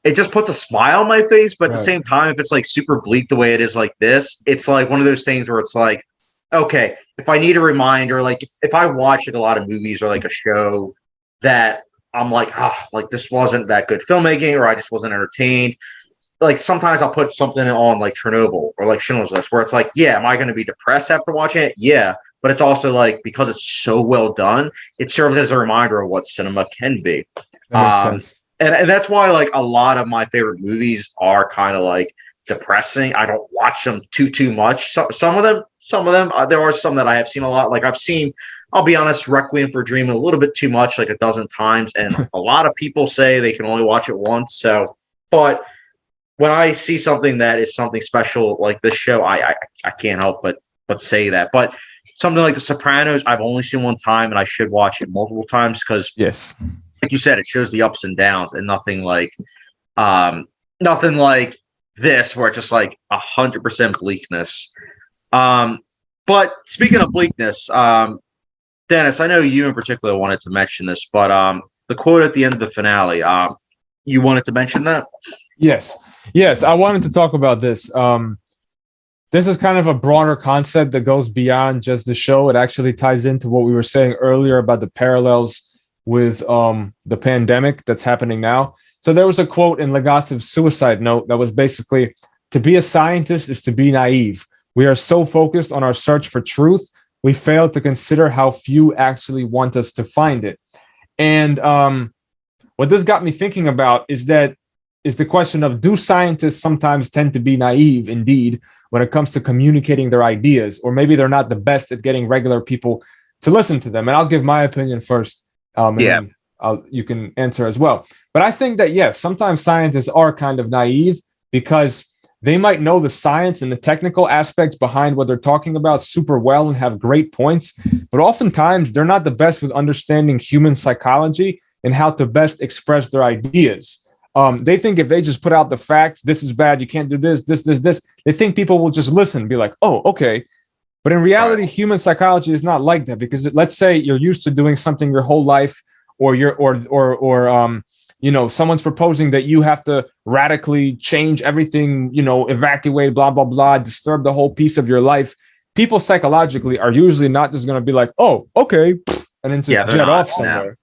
B: it just puts a smile on my face. But at the
C: Right.
B: same time, if it's like super bleak the way it is like this, it's like one of those things where it's like, okay, if I need a reminder, like if I watch like a lot of movies or like a show that I'm like, like this wasn't that good filmmaking, or I just wasn't entertained. Like sometimes I'll put something on like Chernobyl or like Schindler's List, where it's like, yeah, am I going to be depressed after watching it? Yeah, but it's also like because it's so well done, it serves as a reminder of what cinema can be.
C: That makes
B: Um,
C: sense.
B: and that's why like a lot of my favorite movies are kind of like depressing. I don't watch them too much. Some of them, there are some that I have seen a lot. Like I've seen, I'll be honest, Requiem for a Dream a little bit too much, like a dozen times, and a lot of people say they can only watch it once. So, but when I see something that is something special like this show, I can't help but say that. But something like The Sopranos, I've only seen one time, and I should watch it multiple times because,
C: Yes.
B: like you said, it shows the ups and downs, and um, nothing like this where it's just like 100% bleakness. Um, but speaking of bleakness, Dennis, I know you in particular wanted to mention this, but the quote at the end of the finale, you wanted to mention that?
C: Yes. Yes. I wanted to talk about this. This is kind of a broader concept that goes beyond just the show. It actually ties into what we were saying earlier about the parallels with the pandemic that's happening now. So there was a quote in Legasov's suicide note that was basically, to be a scientist is to be naive. We are so focused on our search for truth, we fail to consider how few actually want us to find it. And what this got me thinking about is the question of, do scientists sometimes tend to be naive indeed when it comes to communicating their ideas, or maybe they're not the best at getting regular people to listen to them? And I'll give my opinion first, and
B: Yeah.
C: then you can answer as well. But I think that, yes, sometimes scientists are kind of naive because they might know the science and the technical aspects behind what they're talking about super well and have great points, but oftentimes they're not the best with understanding human psychology and how to best express their ideas. They think if they just put out the facts, this is bad, you can't do this, this, they think people will just listen and be like, oh, okay. But in reality,
B: Right.
C: human psychology is not like that, because let's say you're used to doing something your whole life, or someone's proposing that you have to radically change everything, evacuate, blah, blah, blah, disturb the whole piece of your life. People psychologically are usually not just going to be like, oh, okay, and then just
B: Yeah, they're
C: jet
B: not.
C: off somewhere.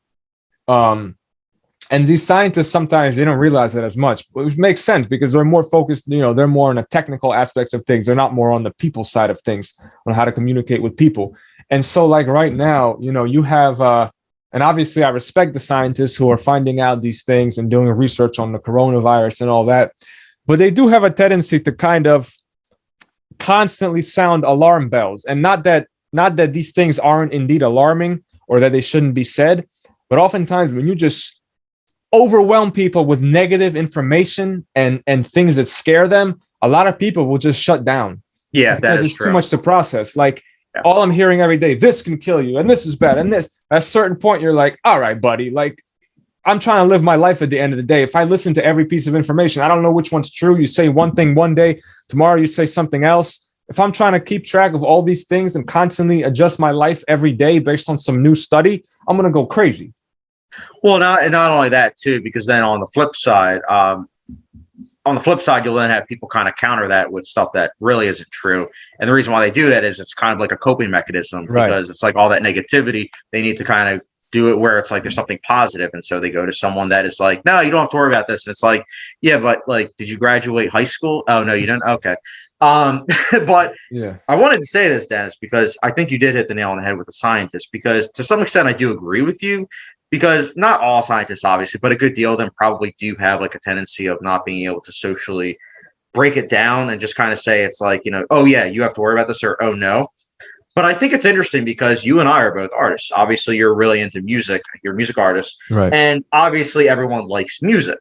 C: And these scientists, sometimes they don't realize that as much, which makes sense because they're more focused, they're more on the technical aspects of things. They're not more on the people side of things, on how to communicate with people. And so like right now, you have, and obviously I respect the scientists who are finding out these things and doing research on the coronavirus and all that, but they do have a tendency to kind of constantly sound alarm bells. And not that these things aren't indeed alarming or that they shouldn't be said, but oftentimes when you just overwhelm people with negative information and things that scare them, a lot of people will just shut down
B: Yeah, that
C: because
B: is
C: it's too
B: true.
C: much to process. Like,
B: Yeah.
C: all I'm hearing every day, this can kill you, and this is bad, and this. At a certain point, you're like, all right, buddy, like, I'm trying to live my life at the end of the day. If I listen to every piece of information, I don't know which one's true. You say one thing one day, tomorrow you say something else. If I'm trying to keep track of all these things and constantly adjust my life every day based on some new study, I'm going to go crazy.
B: Well, not only that too, because then on the flip side, you'll then have people kind of counter that with stuff that really isn't true. And the reason why they do that is it's kind of like a coping mechanism,
C: Right.
B: because it's like all that negativity, they need to kind of do it where it's like there's something positive. And so they go to someone that is like, no, you don't have to worry about this. And it's like, yeah, but like, did you graduate high school? Oh, no, you didn't. Okay. But
C: Yeah.
B: I wanted to say this, Dennis, because I think you did hit the nail on the head with the scientist, because to some extent I do agree with you, because not all scientists, obviously, but a good deal of them probably do have like a tendency of not being able to socially break it down and just kind of say it's like, oh yeah, you have to worry about this, or oh no. But I think it's interesting because you and I are both artists. Obviously, you're really into music. You're a music artist.
C: Right.
B: And obviously everyone likes music,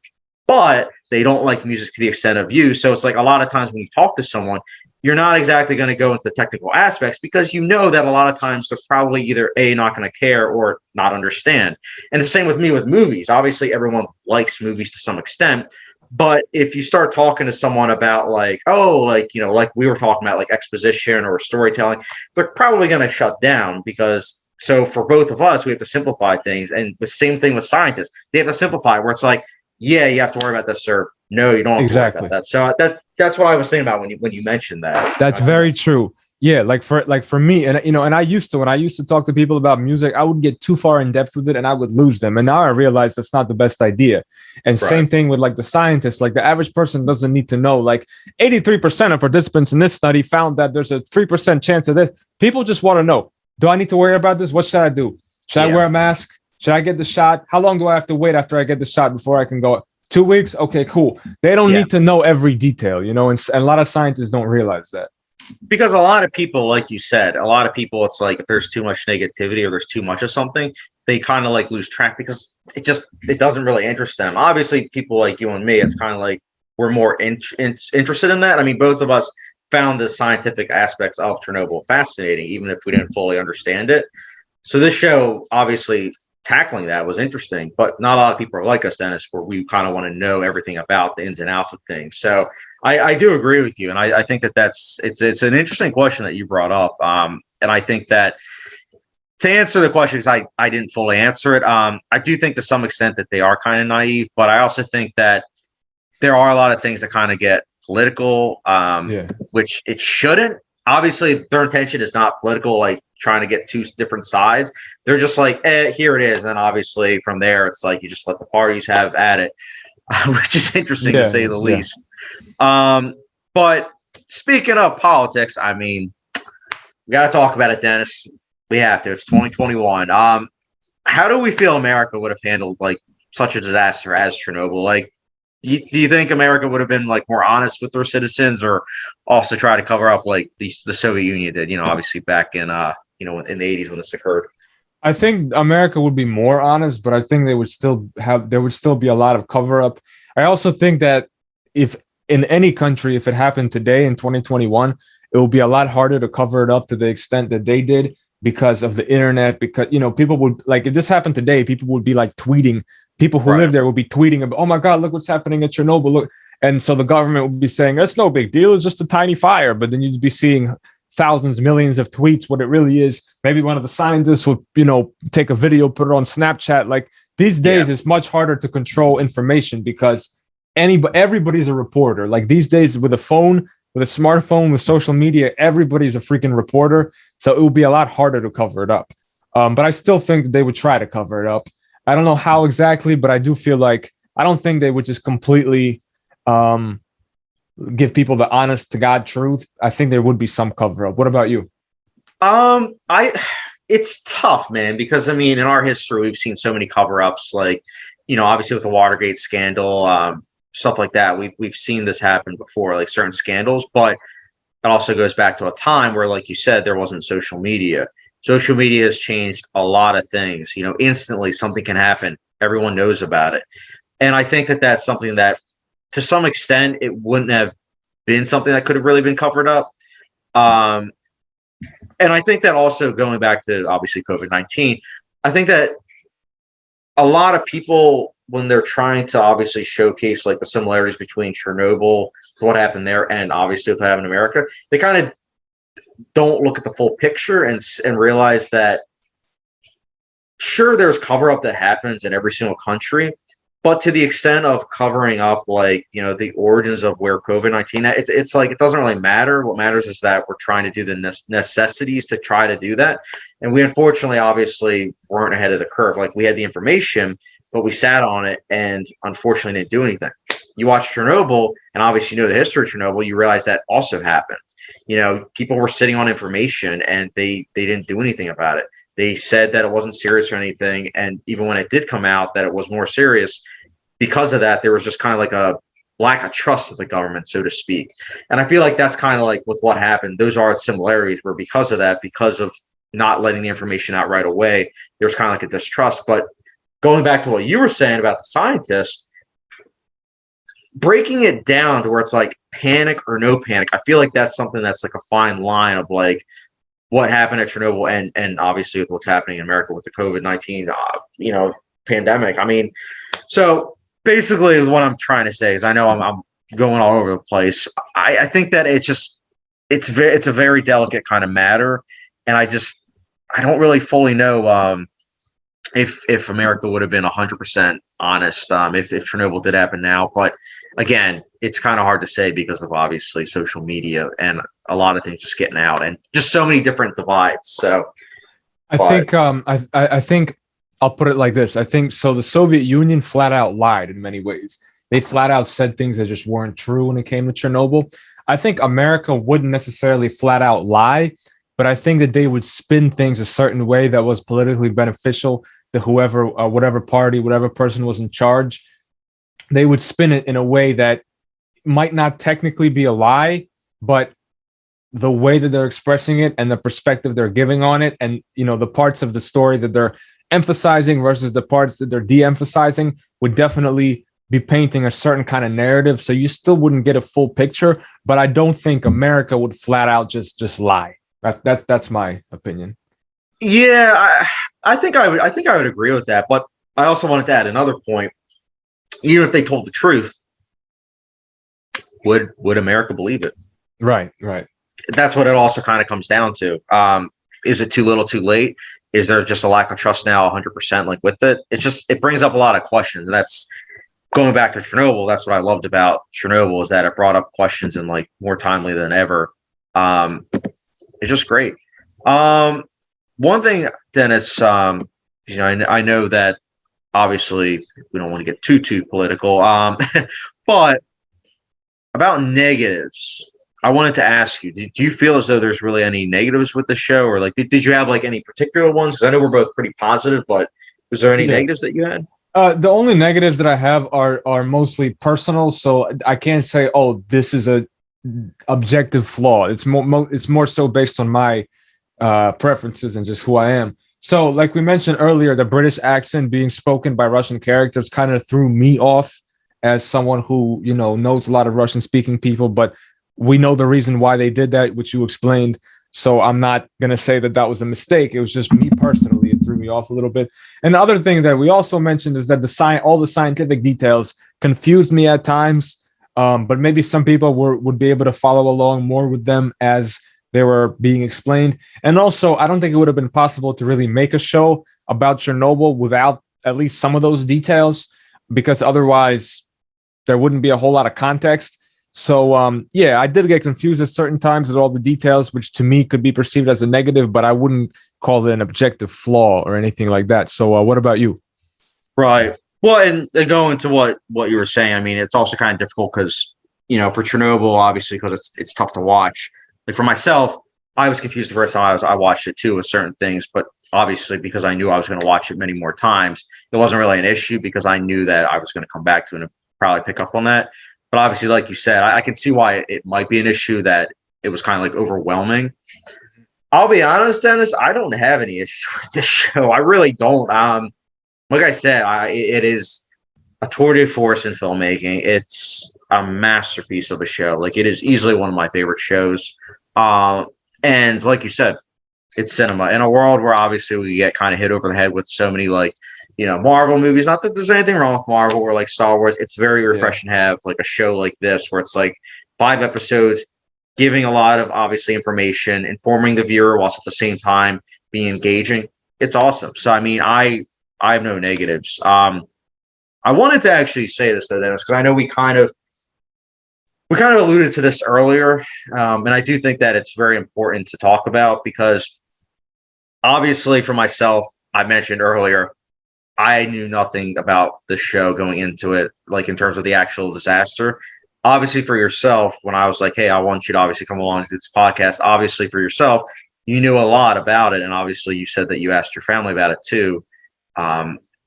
B: but they don't like music to the extent of you. So it's like a lot of times when you talk to someone, you're not exactly going to go into the technical aspects because you know that a lot of times they're probably either A, not going to care, or not understand. And the same with me with movies. Obviously, everyone likes movies to some extent. But if you start talking to someone about like, oh, like, like we were talking about like exposition or storytelling, they're probably going to shut down because So for both of us, we have to simplify things. And the same thing with scientists. They have to simplify where it's like, yeah, you have to worry about this, sir. No, you don't have to worry about
C: Exactly.
B: that. So that's what I was thinking about when you mentioned that.
C: That's very true. Yeah, like for me, and and I used to when I used to talk to people about music, I would get too far in depth with it and I would lose them. And now I realize that's not the best idea. And same
B: Right.
C: thing with like the scientists, like the average person doesn't need to know like 83% of participants in this study found that there's a 3% chance of this. People just want to know, do I need to worry about this? What should I do? Should I
B: Yeah.
C: wear a mask? Should I get the shot? How long do I have to wait after I get the shot before I can go? 2 weeks? Okay, cool. They don't
B: Yeah.
C: need to know every detail, and a lot of scientists don't realize that.
B: Because a lot of people, like you said, a lot of people, it's like if there's too much negativity or there's too much of something, they kind of like lose track because it doesn't really interest them. Obviously, people like you and me, it's kind of like we're more interested in that. I mean, both of us found the scientific aspects of Chernobyl fascinating, even if we didn't fully understand it. So this show, obviously, tackling that was interesting, but not a lot of people are like us, Dennis, where we kind of want to know everything about the ins and outs of things. So I do agree with you, and I think it's an interesting question that you brought up, and I think that to answer the question, because I didn't fully answer it, I do think to some extent that they are kind of naive, but I also think that there are a lot of things that kind of get political,
C: Yeah.
B: which it shouldn't. Obviously, their intention is not political, like trying to get two different sides. They're just like, here it is. And then obviously from there, it's like you just let the parties have at it, which is interesting to say the least. But speaking of politics, I mean, we got to talk about it, Dennis. We have to. It's 2021. How do we feel America would have handled like such a disaster as Chernobyl? Like, do you think America would have been like more honest with their citizens, or also try to cover up like the Soviet Union did? Obviously back in in the 80s when this occurred.
C: I think America would be more honest, but I think there would still be a lot of cover up. I also think that if in any country, if it happened today in 2021, it will be a lot harder to cover it up to the extent that they did because of the internet. Because people would like if this happened today, people would be like tweeting. People who live there would be tweeting about, oh my God, look what's happening at Chernobyl. Look. And so the government would be saying, it's no big deal. It's just a tiny fire. But then you'd be seeing thousands, millions of tweets, what it really is. Maybe one of the scientists would, take a video, put it on Snapchat. Like these days, it's much harder to control information because everybody's a reporter. Like these days with a phone, with a smartphone, with social media, everybody's a freaking reporter. So it would be a lot harder to cover it up. But I still think they would try to cover it up. I don't know how exactly, but I do feel like I don't think they would just completely give people the honest to God truth. I think there would be some cover up. What about you?
B: It's tough, man, because I mean, in our history, we've seen so many cover ups, like, obviously with the Watergate scandal, stuff like that. We've seen this happen before, like certain scandals, but it also goes back to a time where, like you said, there wasn't social media. Social media has changed a lot of things. Instantly something can happen. Everyone knows about it. And I think that that's something that, to some extent, it wouldn't have been something that could have really been covered up. And I think that also going back to, obviously, COVID-19, I think that a lot of people, when they're trying to obviously showcase like the similarities between Chernobyl, what happened there, and obviously what happened in America, they kind of don't look at the full picture and realize that sure, there's cover up that happens in every single country, but to the extent of covering up like the origins of where COVID-19, it's like it doesn't really matter. What matters is that we're trying to do the necessities to try to do that, and we unfortunately obviously weren't ahead of the curve. Like we had the information, but we sat on it and unfortunately didn't do anything. You watch Chernobyl, and obviously you know the history of Chernobyl, you realize that also happened. People were sitting on information and they didn't do anything about it. They said that it wasn't serious or anything, and even when it did come out that it was more serious, because of that, there was just kind of like a lack of trust of the government, so to speak. And I feel like that's kind of like with what happened. Those are similarities where because of that, because of not letting the information out right away, there's kind of like a distrust. But going back to what you were saying about the scientists, breaking it down to where it's like panic or no panic, I feel like that's something that's like a fine line of like what happened at Chernobyl and obviously with what's happening in America with the COVID-19, pandemic. I mean, so basically what I'm trying to say is I know I'm going all over the place. I think that it's a very delicate kind of matter. And I don't really fully know if America would have been 100% honest if Chernobyl did happen now. But again, it's kind of hard to say because of obviously social media and a lot of things just getting out and just so many different divides. So
C: I think I'll put it like this. I think so. The Soviet Union flat out lied in many ways. They flat out said things that just weren't true when it came to Chernobyl. I think America wouldn't necessarily flat out lie, but I think that they would spin things a certain way that was politically beneficial to whoever, whatever party, whatever person was in charge. They would spin it in a way that might not technically be a lie, but the way that they're expressing it and the perspective they're giving on it, and the parts of the story that they're emphasizing versus the parts that they're de-emphasizing would definitely be painting a certain kind of narrative. So you still wouldn't get a full picture, but I don't think America would flat out just lie. That's my opinion.
B: yeah, I think I would agree with that. But I also wanted to add another point. Even if they told the truth, would America believe it?
C: Right.
B: That's what it also kind of comes down to. Is it too little, too late? Is there just a lack of trust now, 100%? Like with it, it brings up a lot of questions. And that's going back to Chernobyl. That's what I loved about Chernobyl is that it brought up questions and like more timely than ever. It's just great. One thing, Dennis, I know that obviously we don't want to get too political, but about negatives. I wanted to ask you, do you feel as though there's really any negatives with the show, or like did you have like any particular ones? Because I know we're both pretty positive, but was there any negatives that you had?
C: The only negatives that I have are mostly personal, so I can't say, oh, this is a objective flaw. It's more so based on my preferences and just who I am. So, like we mentioned earlier, the British accent being spoken by Russian characters kind of threw me off as someone who knows a lot of Russian-speaking people, but we know the reason why they did that, which you explained. So I'm not going to say that that was a mistake. It was just me personally. It threw me off a little bit. And the other thing that we also mentioned is that all the scientific details confused me at times. But maybe some people would be able to follow along more with them as they were being explained. And also, I don't think it would have been possible to really make a show about Chernobyl without at least some of those details, because otherwise there wouldn't be a whole lot of context. So, I did get confused at certain times with all the details, which to me could be perceived as a negative, but I wouldn't call it an objective flaw or anything like that. So what about you?
B: Right. Well, and going to what you were saying, I mean, it's also kind of difficult because, for Chernobyl, obviously, because it's tough to watch. Like for myself, I was confused the first time I watched it too with certain things, but obviously because I knew I was going to watch it many more times, it wasn't really an issue because I knew that I was going to come back to it and probably pick up on that. But obviously, like you said, I can see why it might be an issue that it was kind of like overwhelming. I'll be honest, Dennis, I don't have any issue with this show. I really don't. Like I said, it is a tour de force in filmmaking. It's a masterpiece of a show. Like it is easily one of my favorite shows. And like you said, it's cinema in a world where obviously we get kind of hit over the head with so many Marvel movies. Not that there's anything wrong with Marvel or like Star Wars. It's very refreshing to have like a show like this where it's like 5 episodes giving a lot of obviously information, informing the viewer whilst at the same time being engaging. It's awesome. So I mean, I have no negatives. I wanted to actually say this though, Dennis, because I know we kind of alluded to this earlier, and I do think that it's very important to talk about because obviously for myself, I mentioned earlier, I knew nothing about the show going into it, like in terms of the actual disaster. Obviously for yourself, when I was like, hey, I want you to obviously come along to this podcast, obviously for yourself, you knew a lot about it. And obviously you said that you asked your family about it too.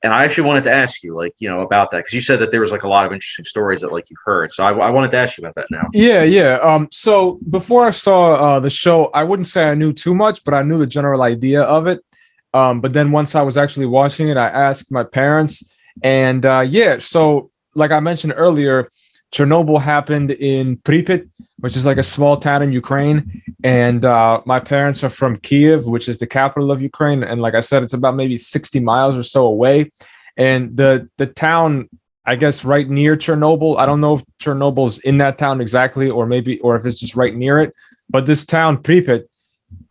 B: And I actually wanted to ask you, about that, because you said that there was like a lot of interesting stories that you heard. So I wanted to ask you about that now.
C: Yeah. So before I saw the show, I wouldn't say I knew too much, but I knew the general idea of it. But then once I was actually watching it, I asked my parents, and so like I mentioned earlier, Chernobyl happened in Pripyat, which is like a small town in Ukraine. And my parents are from Kiev, which is the capital of Ukraine. And like I said, it's about maybe 60 miles or so away. And the town, I guess, right near Chernobyl, I don't know if Chernobyl's in that town exactly, or if it's just right near it. But this town, Pripyat,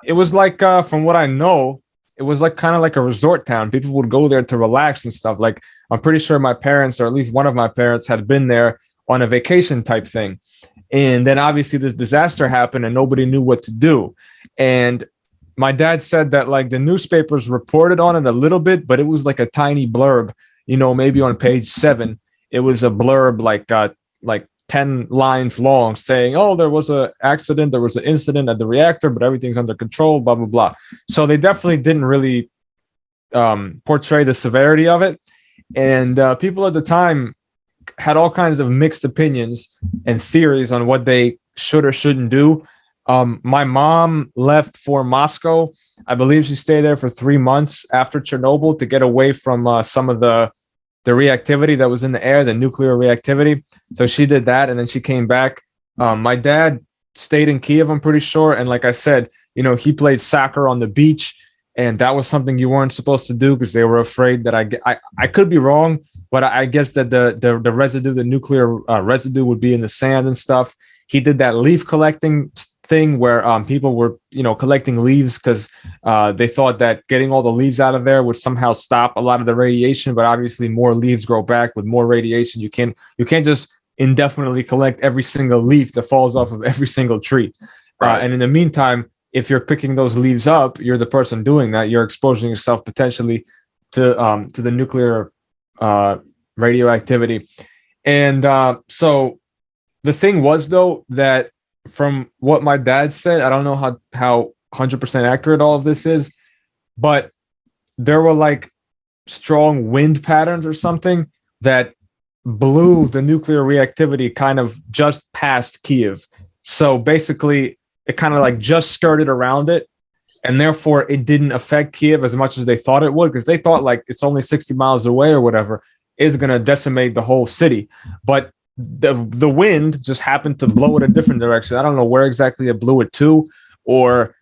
C: it was like, from what I know, it was like kind of like a resort town. People would go there to relax and stuff. Like, I'm pretty sure my parents, or at least one of my parents, had been there on a vacation type thing. And then obviously this disaster happened and nobody knew what to do. And my dad said that like the newspapers reported on it a little bit, but it was like a tiny blurb, maybe on page 7. It was a blurb like 10 lines long saying, oh, there was an accident, there was an incident at the reactor, but everything's under control, blah, blah, blah. So they definitely didn't really portray the severity of it. And people at the time had all kinds of mixed opinions and theories on what they should or shouldn't do. My mom left for Moscow. I believe she stayed there for 3 months after Chernobyl to get away from some of the reactivity that was in the air, the nuclear reactivity. So she did that, and then she came back. My dad stayed in Kiev, I'm pretty sure. And like I said, he played soccer on the beach, and that was something you weren't supposed to do because they were afraid that I could be wrong, but I guess that the residue, the nuclear residue would be in the sand and stuff. He did that leaf collecting thing where people were, collecting leaves because they thought that getting all the leaves out of there would somehow stop a lot of the radiation. But obviously, more leaves grow back with more radiation. You can't just indefinitely collect every single leaf that falls off of every single tree. Right. And in the meantime, if you're picking those leaves up, you're the person doing that. You're exposing yourself potentially to the nuclear radioactivity. And so the thing was, though, that from what my dad said, I don't know how 100% accurate all of this is, but there were like strong wind patterns or something that blew the nuclear reactivity kind of just past Kiev. So basically, it kind of like just skirted around it, and therefore it didn't affect Kiev as much as they thought it would, because they thought like it's only 60 miles away or whatever, is going to decimate the whole city. But the wind just happened to blow it a different direction. I don't know where exactly it blew it to, or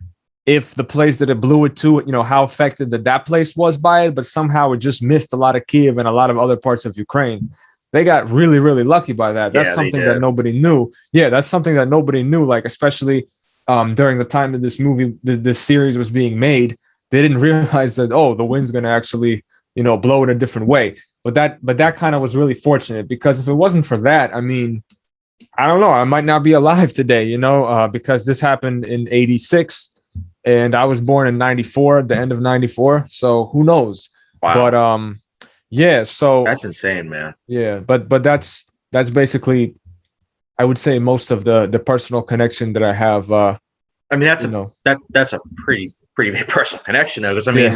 C: if the place that it blew it to, how affected that place was by it, but somehow it just missed a lot of Kiev and a lot of other parts of Ukraine. They got really, really lucky by that. That's something that nobody knew. Yeah, that's something that nobody knew, like especially during the time that this movie, this series was being made. They didn't realize that, the wind's going to actually, blow it a different way. But that kind of was really fortunate, because if it wasn't for that, I mean, I don't know, I might not be alive today, because this happened in 86 and I was born in 94, the end of 94. So who knows?
B: Wow.
C: But yeah, so
B: that's insane, man.
C: Yeah, but that's basically, I would say, most of the personal connection that I have. I
B: mean, that's a pretty big personal connection, though, because I mean,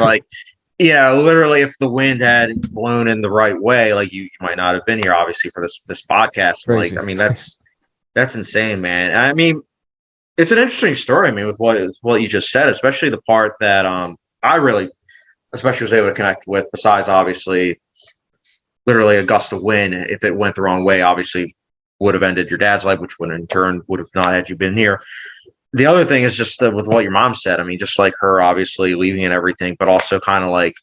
B: literally, if the wind had blown in the right way, like you might not have been here, obviously, for this podcast.
C: Crazy.
B: Like, I mean, that's insane, man. I mean, it's an interesting story. I mean, with what you just said, especially the part that I really, especially was able to connect with. Besides, obviously, literally a gust of wind, if it went the wrong way, obviously would have ended your dad's life, which would in turn would have not had you been here. The other thing is just with what your mom said. I mean, just like her obviously leaving and everything, but also kind of like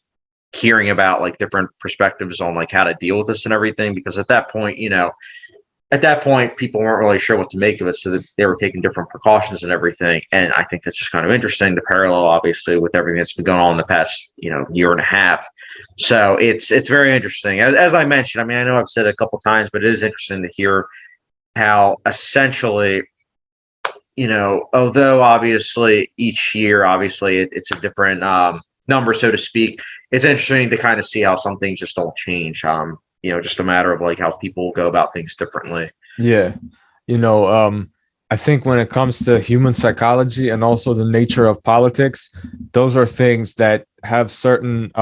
B: hearing about like different perspectives on like how to deal with this and everything. Because at that point, people weren't really sure what to make of it, so that they were taking different precautions and everything. And I think that's just kind of interesting to parallel, obviously, with everything that's been going on in the past, year and a half. So it's very interesting. As I mentioned, I mean, I know I've said it a couple times, but it is interesting to hear how essentially, although obviously each year, obviously it's a different number, so to speak. It's interesting to kind of see how some things just don't change. Just a matter of like how people go about things differently.
C: Yeah. I think when it comes to human psychology and also the nature of politics, those are things that have certain,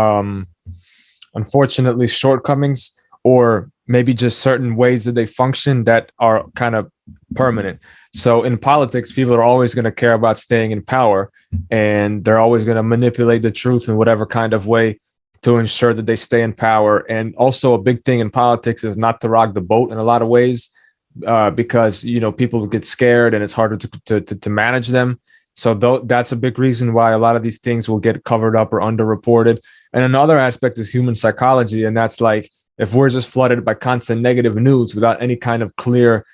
C: unfortunately, shortcomings, or maybe just certain ways that they function that are kind of permanent. So in politics, people are always going to care about staying in power, and they're always going to manipulate the truth in whatever kind of way to ensure that they stay in power. And also a big thing in politics is not to rock the boat in a lot of ways, because, people get scared and it's harder to manage them. So that's a big reason why a lot of these things will get covered up or underreported. And another aspect is human psychology. And that's like, if we're just flooded by constant negative news without any kind of clear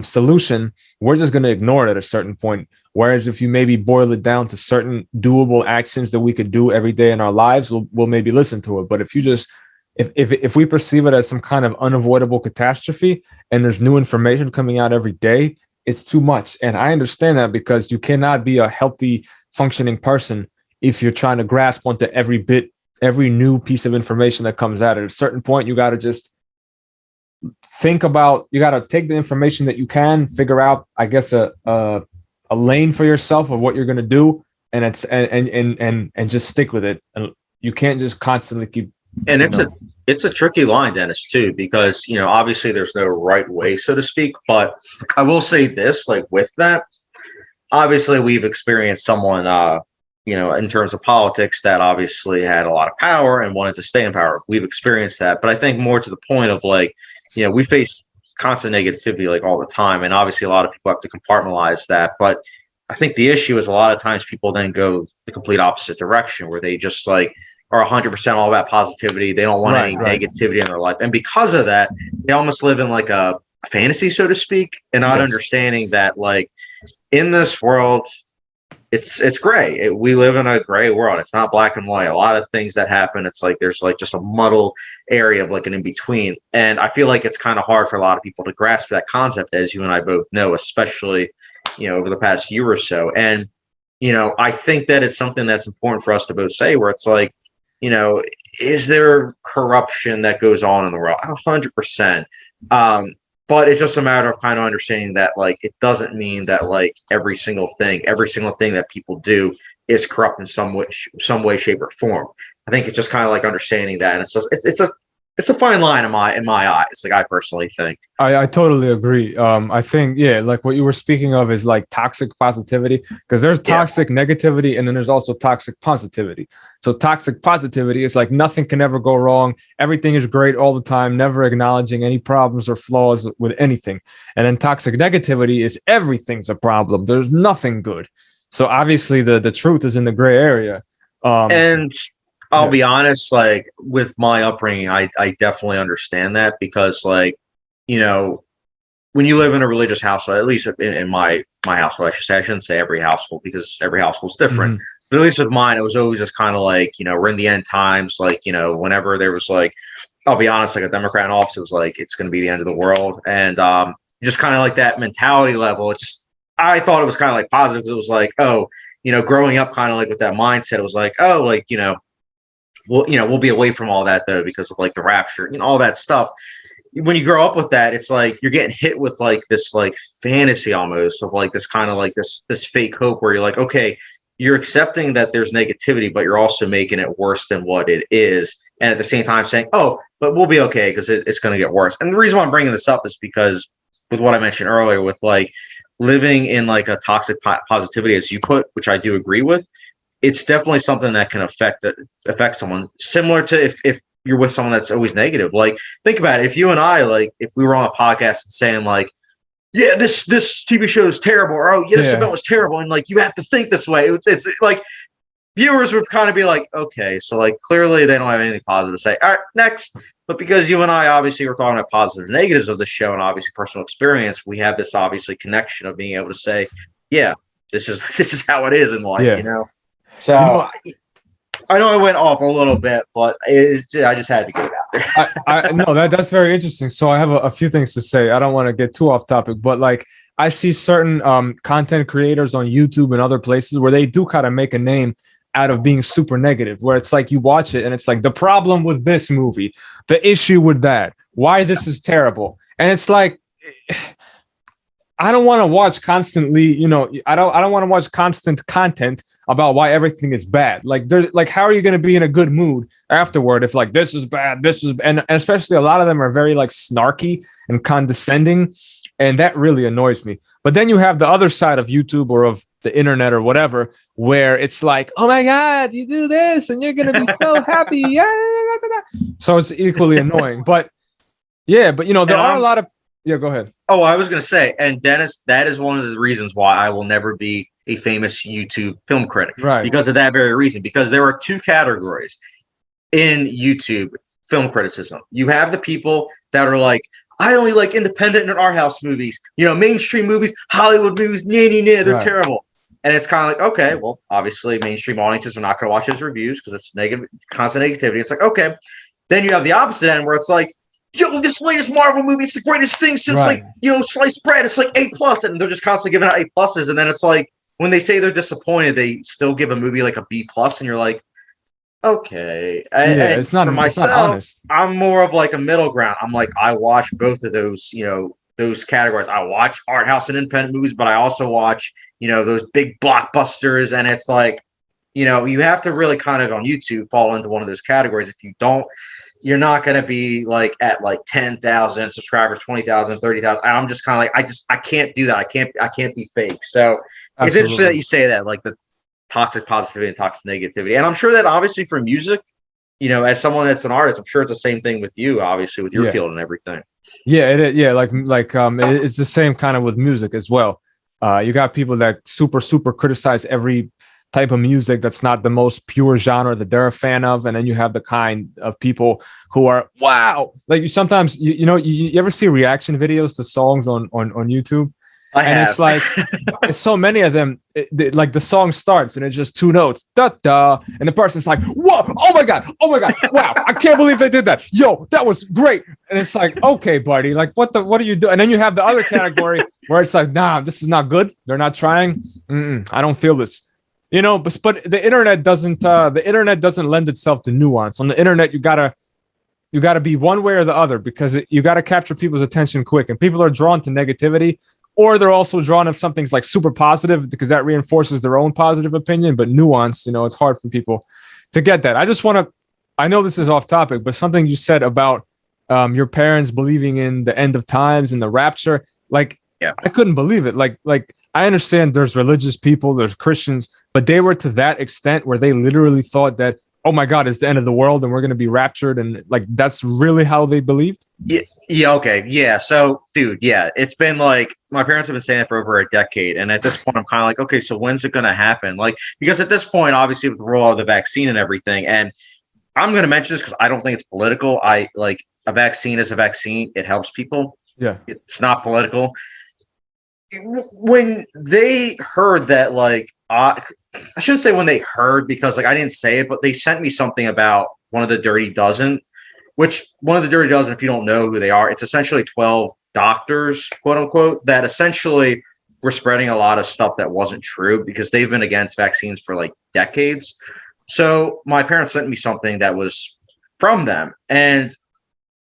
C: solution, we're just going to ignore it at a certain point. Whereas if you maybe boil it down to certain doable actions that we could do every day in our lives, we'll maybe listen to it. But if you just if we perceive it as some kind of unavoidable catastrophe and there's new information coming out every day, it's too much. And I understand that, because you cannot be a healthy, functioning person if you're trying to grasp onto every new piece of information that comes out. At a certain point, you got to just you got to take the information that you can, figure out, I guess, a lane for yourself of what you're going to do, and and just stick with it. And you can't just constantly keep.
B: And it's a tricky line, Dennis, too, because, obviously there's no right way, so to speak. But I will say this, like with that, obviously we've experienced someone, in terms of politics, that obviously had a lot of power and wanted to stay in power. We've experienced that. But I think more to the point of we face constant negativity like all the time. And obviously a lot of people have to compartmentalize that. But I think the issue is a lot of times people then go the complete opposite direction, where they just are 100% all about positivity. They don't want any negativity in their life. And because of that, they almost live in a fantasy, so to speak, and not understanding that in this world, it's gray. We live in a gray world. It's not black and white. A lot of things that happen, it's there's just a muddled area of an in-between. And I feel like it's kind of hard for a lot of people to grasp that concept, as you and I both know, especially, over the past year or so. And, I think that it's something that's important for us to both say, where it's is there corruption that goes on in the world? 100%. But it's just a matter of kind of understanding that, it doesn't mean that, every single thing that people do is corrupt in some way, shape, or form. I think it's just kind of understanding that, and it's a fine line in my eyes. I personally think.
C: I totally agree. I think, what you were speaking of is toxic positivity, because there's toxic negativity and then there's also toxic positivity. So toxic positivity is nothing can ever go wrong. Everything is great all the time, never acknowledging any problems or flaws with anything. And then toxic negativity is everything's a problem. There's nothing good. So obviously the truth is in the gray area.
B: And I'll be honest, with my upbringing, I definitely understand that, because when you live in a religious household, at least in my household, I shouldn't say every household, because every household is different. Mm-hmm. But at least with mine, it was always just kind of we're in the end times. Whenever there was I'll be honest, a Democrat in office, it was it's going to be the end of the world. And just kind of that mentality level, I thought it was kind of positive, because it was growing up kind of with that mindset, it was we'll be away from all that, though, because of the rapture, all that stuff. When you grow up with that, it's you're getting hit with this fantasy almost of this kind of this fake hope, where you're okay, you're accepting that there's negativity, but you're also making it worse than what it is, and at the same time saying, oh, but we'll be okay, because it's going to get worse. And the reason why I'm bringing this up is because, with what I mentioned earlier, with living in a toxic positivity, as you put, which I do agree with, it's definitely something that can affect someone, similar to if you're with someone that's always negative. Think about it. If you and I, if we were on a podcast saying yeah, this TV show is terrible, or oh yeah, this event was terrible, and you have to think this way. It's viewers would kind of be okay, so clearly they don't have anything positive to say. All right, next. But because you and I obviously were talking about positives and negatives of the show, and obviously personal experience, we have this obviously connection of being able to say, yeah, this is how it is in life, So I know I went off a little bit, but I just had to get it out there.
C: I no, that's very interesting. So I have a few things to say. I don't want to get too off topic, but I see certain content creators on YouTube and other places where they do kind of make a name out of being super negative, where it's you watch it and it's the problem with this movie, the issue with that, why this is terrible. And it's I don't want to watch constantly, I don't want to watch constant content about why everything is bad. How are you going to be in a good mood afterward if this is bad, and especially a lot of them are very snarky and condescending, and that really annoys me. But then you have the other side of YouTube or of the internet or whatever, where it's oh my God, you do this and you're going to be so happy. So it's equally annoying. But there are a lot of, go ahead.
B: Oh, I was going to say, and Dennis, that is one of the reasons why I will never be a famous YouTube film critic,
C: right?
B: Because of that very reason. Because there are two categories in YouTube film criticism. You have the people that are I only like independent and art house movies, mainstream movies, Hollywood movies, they're terrible. And it's kind of like, okay, well, obviously mainstream audiences are not going to watch his reviews because it's negative, constant negativity. It's like, okay. Then you have the opposite end where it's like, yo, this latest Marvel movie, it's the greatest thing since like, sliced bread. It's like A+, and they're just constantly giving out A+. And then it's like, when they say they're disappointed, they still give a movie like a B+, and you're like, okay.
C: It's not,
B: for myself,
C: it's not honest.
B: I'm more of like a middle ground. I'm like, I watch both of those, those categories. I watch art house and independent movies, but I also watch, those big blockbusters. And it's like, you have to really kind of on YouTube fall into one of those categories. If you don't, you're not going to be like at like 10,000 subscribers, 20,000, 30,000. I'm just kind of like, I can't do that. I can't be fake. So
C: Absolutely.
B: It's interesting that you say that, like the toxic positivity and toxic negativity. And I'm sure that obviously for music, as someone that's an artist, I'm sure it's the same thing with you, obviously with your field and everything.
C: Yeah, it's the same kind of with music as well. You got people that super criticize every type of music that's not the most pure genre that they're a fan of, and then you have the kind of people who are like you sometimes you ever see reaction videos to songs on YouTube? It's like it's so many of them. Like the song starts and it's just two notes, da da, and the person's like, "Whoa! Oh my god! Wow! I can't believe they did that! Yo, that was great!" And it's like, okay, buddy, like what do you do? And then you have the other category where it's like, nah, this is not good. They're not trying. I don't feel this. But the internet doesn't. The internet doesn't lend itself to nuance. On the internet, you gotta be one way or the other because you gotta capture people's attention quick, and people are drawn to negativity. Or they're also drawn if something's like super positive because that reinforces their own positive opinion. But nuance, it's hard for people to get that. I know this is off topic, but something you said about your parents believing in the end of times and the rapture, I couldn't believe it. Like I understand there's religious people, there's Christians, but they were to that extent where they literally thought that, oh my God, it's the end of the world and we're going to be raptured. And like, that's really how they believed.
B: Yeah. Okay. Yeah. So, dude, it's been like my parents have been saying it for over a decade. And at this point, I'm kind of like, okay, so when's it going to happen? Like, because at this point, obviously with the role of the vaccine and everything, and I'm going to mention this because I don't think it's political. I like a vaccine is a vaccine. It helps people.
C: Yeah.
B: It's not political. When they heard that, like, I shouldn't say when they heard because like I didn't say it, but they sent me something about one of the Dirty Dozen, which one of the Dirty Dozen, if you don't know who they are, it's essentially 12 doctors, quote unquote, that essentially were spreading a lot of stuff that wasn't true because they've been against vaccines for like decades. So my parents sent me something that was from them. And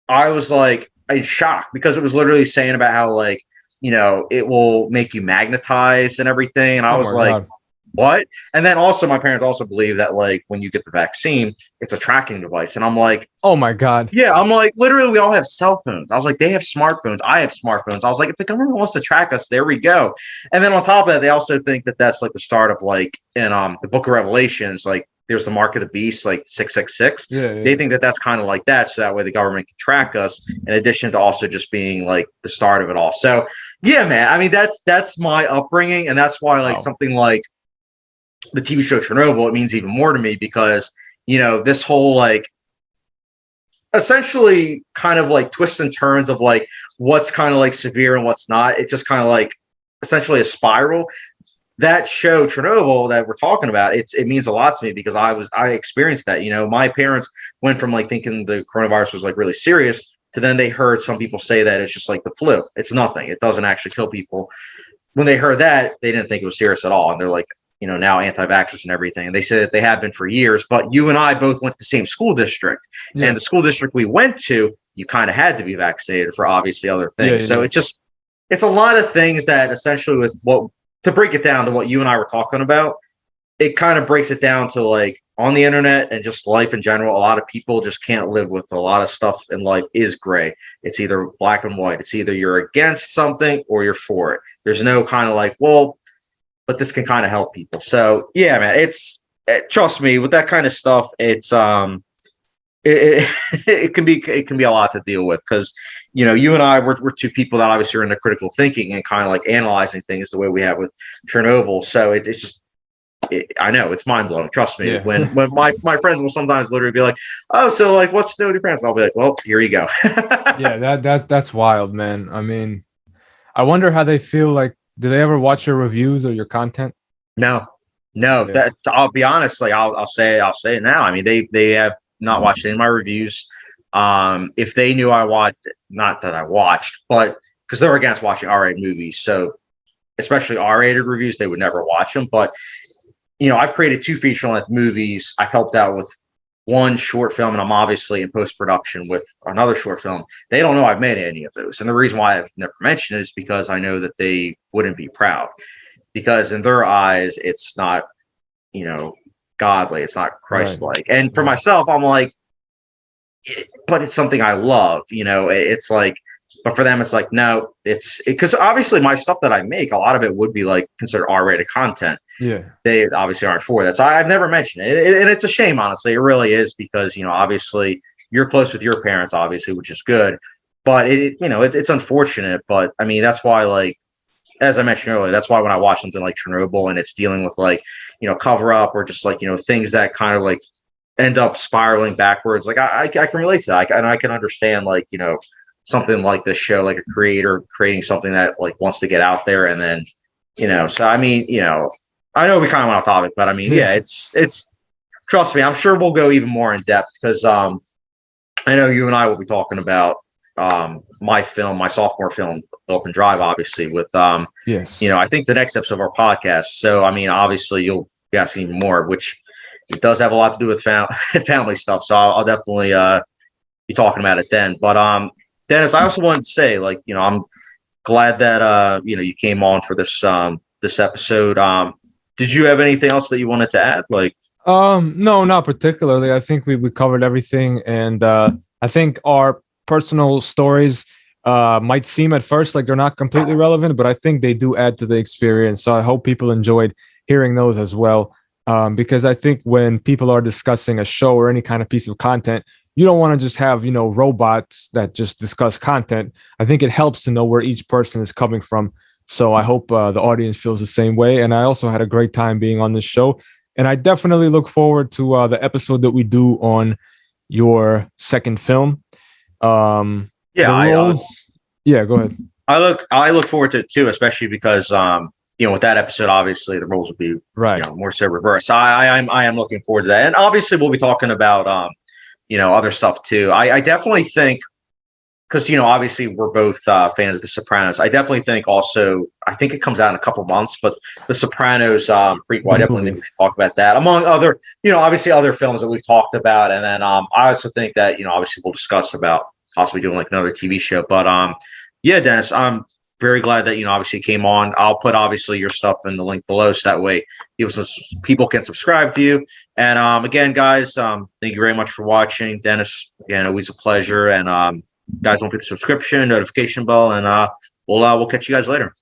B: I was like in shock because it was literally saying about how like, it will make you magnetized and everything. And I was like, God. What? And then also my parents also believe that like when you get the vaccine, it's a tracking device. And I'm like,
C: oh my God.
B: Yeah. I'm like, literally, we all have cell phones. I was like, they have smartphones. I have smartphones. I was like, if the government wants to track us, there we go. And then on top of that, they also think that that's like the start of like in the book of Revelations, like there's the mark of the beast, like 666.
C: Yeah.
B: They think that that's kind of like that. So that way the government can track us in addition to also just being like the start of it all. So yeah, man, I mean, that's my upbringing. And that's why like something like the TV show Chernobyl, it means even more to me because, this whole like essentially kind of like twists and turns of like what's kind of like severe and what's not. It's just kind of like essentially a spiral. That show Chernobyl that we're talking about, it means a lot to me because I experienced that. My parents went from like thinking the coronavirus was like really serious to then they heard some people say that it's just like the flu. It's nothing. It doesn't actually kill people. When they heard that, they didn't think it was serious at all. And they're like, now anti-vaxxers and everything. And they said that they have been for years, but you and I both went to the same school district. Yeah. And the school district we went to, you kind of had to be vaccinated for obviously other things. So it's a lot of things that essentially with to break it down to what you and I were talking about, it kind of breaks it down to like on the internet and just life in general. A lot of people just can't live with a lot of stuff in life is gray. It's either black and white. It's either you're against something or you're for it. There's no kind of like, well, but this can kind of help people. So yeah, man, trust me with that kind of stuff. It's it can be a lot to deal with because you and I we're two people that obviously are into critical thinking and kind of like analyzing things the way we have with Chernobyl. So it's just I know it's mind blowing. Trust me. Yeah. When my friends will sometimes literally be like, "Oh, so like what's new with your parents?" I'll be like, "Well, here you go."
C: Yeah, that's wild, man. I mean, I wonder how they feel like. Do they ever watch your reviews or your content?
B: No, no.
C: Yeah.
B: That I'll be honest. Like I'll say it now. I mean, they have not watched any of my reviews. If they knew I watched, not that I watched, but because they're against watching R-rated movies, so especially R-rated reviews, they would never watch them. But I've created 2 feature-length movies. I've helped out with 1 short film, and I'm obviously in post-production with another short film. They don't know I've made any of those, and the reason why I've never mentioned it is because I know that they wouldn't be proud. Because in their eyes, it's not, godly. It's not Christ-like. Right. And for myself, I'm like, but it's something I love. It's like, but for them, it's like, no, it's because obviously my stuff that I make, a lot of it would be like considered R-rated content.
C: Yeah,
B: they obviously aren't for that. So I've never mentioned it, and it's a shame, honestly. It really is because obviously you're close with your parents, obviously, which is good. But it's unfortunate. But I mean, that's why, like, as I mentioned earlier, that's why when I watch something like Chernobyl and it's dealing with like, cover up or just like, things that kind of like end up spiraling backwards, like I can relate to that. I can understand like, something like this show, like a creator creating something that like wants to get out there. And then, so I mean, I know we kind of went off topic, but I mean, yeah, it's trust me, I'm sure we'll go even more in depth because I know you and I will be talking about my sophomore film, Open Drive, obviously, with
C: yes,
B: I think the next episode of our podcast. So I mean, obviously you'll be asking even more, which it does have a lot to do with family stuff. So I'll definitely be talking about it then. But Dennis, I also wanted to say, like, I'm glad that you came on for this episode. Did you have anything else that you wanted to add? Like,
C: no, not particularly. I think we covered everything, and I think our personal stories might seem at first like they're not completely relevant, but I think they do add to the experience. So I hope people enjoyed hearing those as well, because I think when people are discussing a show or any kind of piece of content, you don't want to just have robots that just discuss content. I think it helps to know where each person is coming from. So I hope the audience feels the same way. And I also had a great time being on this show. And I definitely look forward to the episode that we do on your second film.
B: Yeah,
C: yeah, go ahead.
B: I look forward to it too, especially because with that episode, obviously the roles will be
C: right,
B: more so reversed. I am looking forward to that, and obviously we'll be talking about other stuff too. I definitely think because obviously we're both fans of The Sopranos. I definitely think also I think it comes out in a couple months, but The Sopranos prequel. I definitely think we should talk about that among other obviously other films that we've talked about, and then I also think that obviously we'll discuss about possibly doing like another TV show. But yeah, Dennis, I'm very glad that obviously came on. I'll put obviously your stuff in the link below so that way people can subscribe to you. And again, guys, thank you very much for watching. Dennis, again, always a pleasure. And guys, don't forget the subscription, notification bell, and we'll catch you guys later.